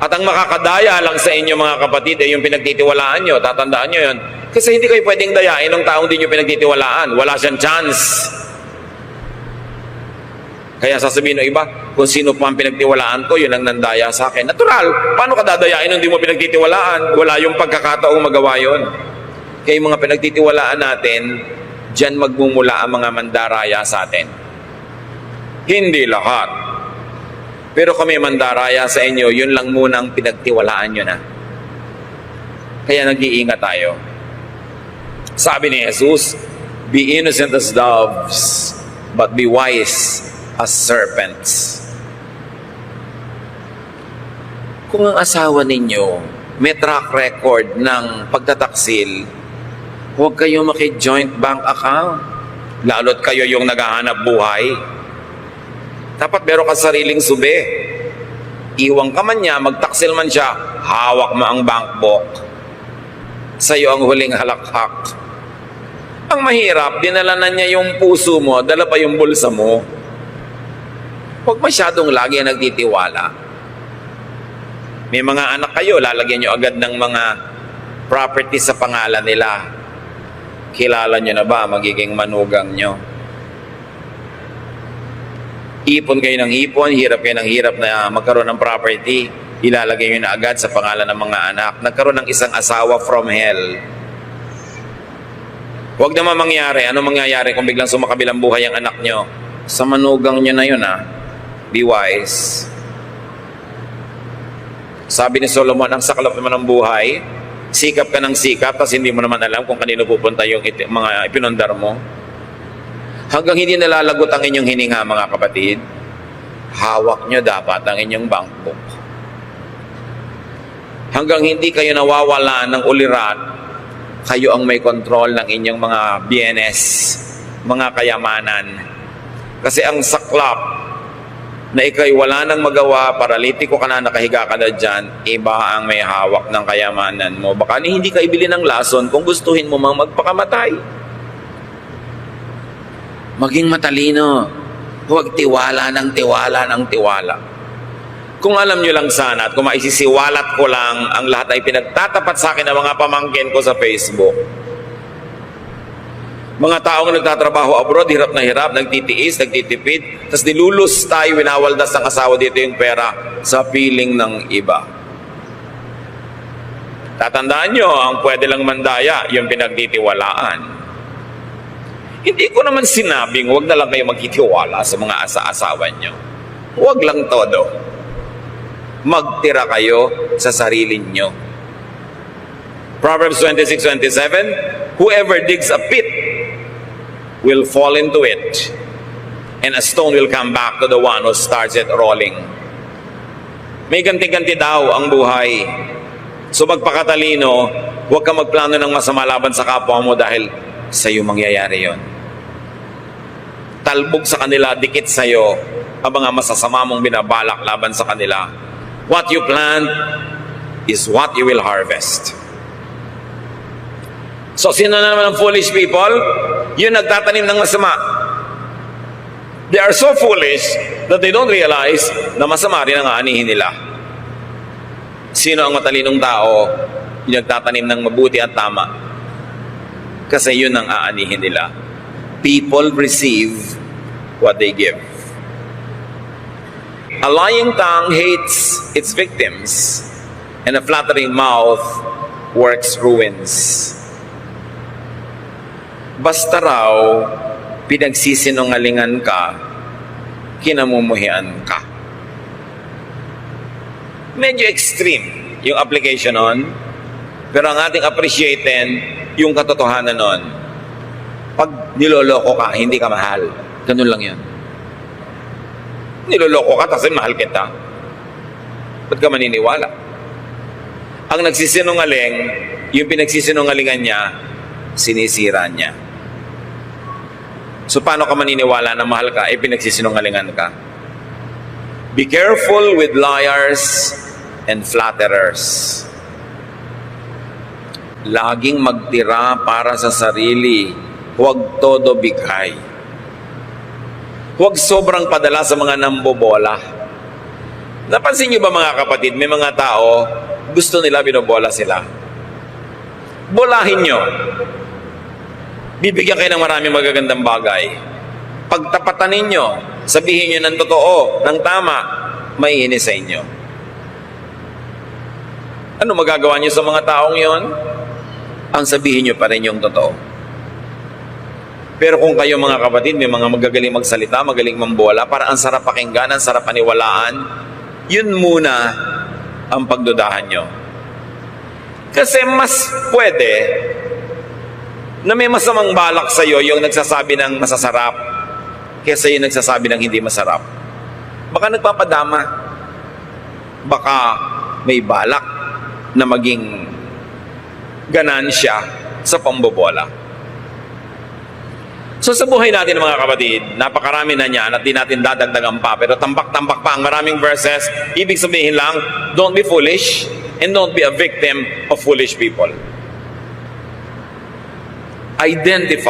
At ang makakadaya lang sa inyo mga kapatid ay yung pinagtitiwalaan nyo. Tatandaan nyo yun. Kasi hindi kayo pwedeng dayain ng taong di nyo pinagtitiwalaan. Wala siyang chance. Kaya sasabihin ng iba, kung sino pa ang pinagtiwalaan ko, yun ang nandaya sa akin. Natural, paano ka dadayain nung di mo pinagtitiwalaan? Wala yung pagkakataong magawa yun. Kaya yung mga pinagtitiwalaan natin, dyan magmumula ang mga mandaraya sa atin. Hindi lahat. Pero kami mandaraya sa inyo, yun lang muna ang pinagtiwalaan nyo na. Kaya nag-iingat tayo. Sabi ni Jesus, be innocent as doves, but be wise as serpents. Kung ang asawa ninyo may track record ng pagtataksil, huwag kayo maki-joint bank account. Lalo't kayo yung naghahanap buhay. Dapat meron ka sariling sube. Iwang ka man niya, magtaksil man siya, hawak mo ang bank book. Sa'yo ang huling halakhak. Ang mahirap, dinala na niya yung puso mo, dala pa yung bulsa mo. Huwag masyadong lagi nagtitiwala. May mga anak kayo, lalagyan nyo agad ng mga property sa pangalan nila. Kilala nyo na ba magiging manugang nyo? Ipon kayo ng ipon, hirap kayo ng hirap na magkaroon ng property. Ilalagay nyo na agad sa pangalan ng mga anak. Nagkaroon ng isang asawa from hell. Huwag naman mangyari. Ano mangyayari kung biglang sumakabilang buhay ang anak nyo? Sa manugang nyo na yun, ha? Be wise. Sabi ni Solomon, ang saklap naman ng buhay, sikap ka ng sikap, tapos hindi mo naman alam kung kanino pupunta yung mga ipinundar mo. Hanggang hindi nalalagot ang inyong hininga, mga kapatid, hawak nyo dapat ang inyong bank book. Hanggang hindi kayo nawawala ng ulirat, kayo ang may control ng inyong mga bienes, mga kayamanan. Kasi ang saklap, na ikay wala nang magawa, paralitiko ka na, nakahiga ka na dyan, iba ang may hawak ng kayamanan mo. Baka hindi ka ibili ng lason kung gustuhin mo mang magpakamatay. Maging matalino. Huwag tiwala ng tiwala. Kung alam nyo lang sana at kung maisisiwalat ko lang ang lahat ay pinagtatapat sa akin ng mga pamangkin ko sa Facebook. Mga taong nagtatrabaho abroad, hirap na hirap, nagtitiis, nagtitipid, tapos nilulus tayo, winawaldas ng asawa dito yung pera sa piling ng iba. Tatandaan nyo, ang pwede lang mandaya, yung pinagtitiwalaan. Hindi ko naman sinabing, huwag na lang kayo magtitiwala sa mga asa-asawa nyo. Huwag lang todo. Magtira kayo sa sarili nyo. Proverbs 26:27, whoever digs a pit will fall into it, and a stone will come back to the one who starts it rolling. May ganti-ganti daw ang buhay. So magpakatalino, huwag ka magplano ng masama laban sa kapwa mo dahil sa iyo mangyayari yon. Talbog sa kanila, dikit sa iyo ang mga masasama mong binabalak laban sa kanila. What you plant is what you will harvest. So sino na naman ang foolish people? Yung nagtatanim ng masama. They are so foolish that they don't realize na masama rin ang aanihin nila. Sino ang matalinong tao? Yung nagtatanim ng mabuti at tama. Kasi yun ang aanihin nila. People receive what they give. A lying tongue hates its victims, and a flattering mouth works ruins. Basta raw pinagsisinungalingan ka, kinamumuhian ka. Medyo extreme yung application nun, pero ang ating appreciaten yung katotohanan nun. Pag niloloko ka, hindi ka mahal. Ganun lang yan. Niloloko ka kasi mahal kita. Ba't ka maniniwala? Ang nagsisinungaling, yung pinagsisinungalingan niya, sinisira niya. So paano ka maniniwala na mahal ka, pinagsisinungalingan ka? Be careful with liars and flatterers. Laging magtira para sa sarili, huwag todo bigay. Huwag sobrang padala sa mga nambobola. Napansin niyo ba mga kapatid, may mga tao, gusto nila binobola sila. Bolahin niyo. Bibigyan kayo ng maraming magagandang bagay. Pagtapatan ninyo, sabihin niyo ng totoo, ng tama, maiinis sa inyo. Ano magagawa niyo sa mga taong yon? Ang sabihin niyo pa rin yung totoo. Pero kung kayo mga kapatid, may mga magagaling magsalita, magaling mambola, para ang sarap pakinggan, ang sarap paniwalaan, yun muna ang pagdudahan nyo. Kasi mas pwede na may masamang balak sa'yo yung nagsasabi ng masasarap kaysa yung nagsasabi ng hindi masarap. Baka nagpapadama. Baka may balak na maging ganansya sa pambobola. So sa buhay natin mga kapatid, napakarami na niyan at di natin dadagdagan pa. Pero tambak-tambak pa ang maraming verses. Ibig sabihin lang, don't be foolish and don't be a victim of foolish people. Identify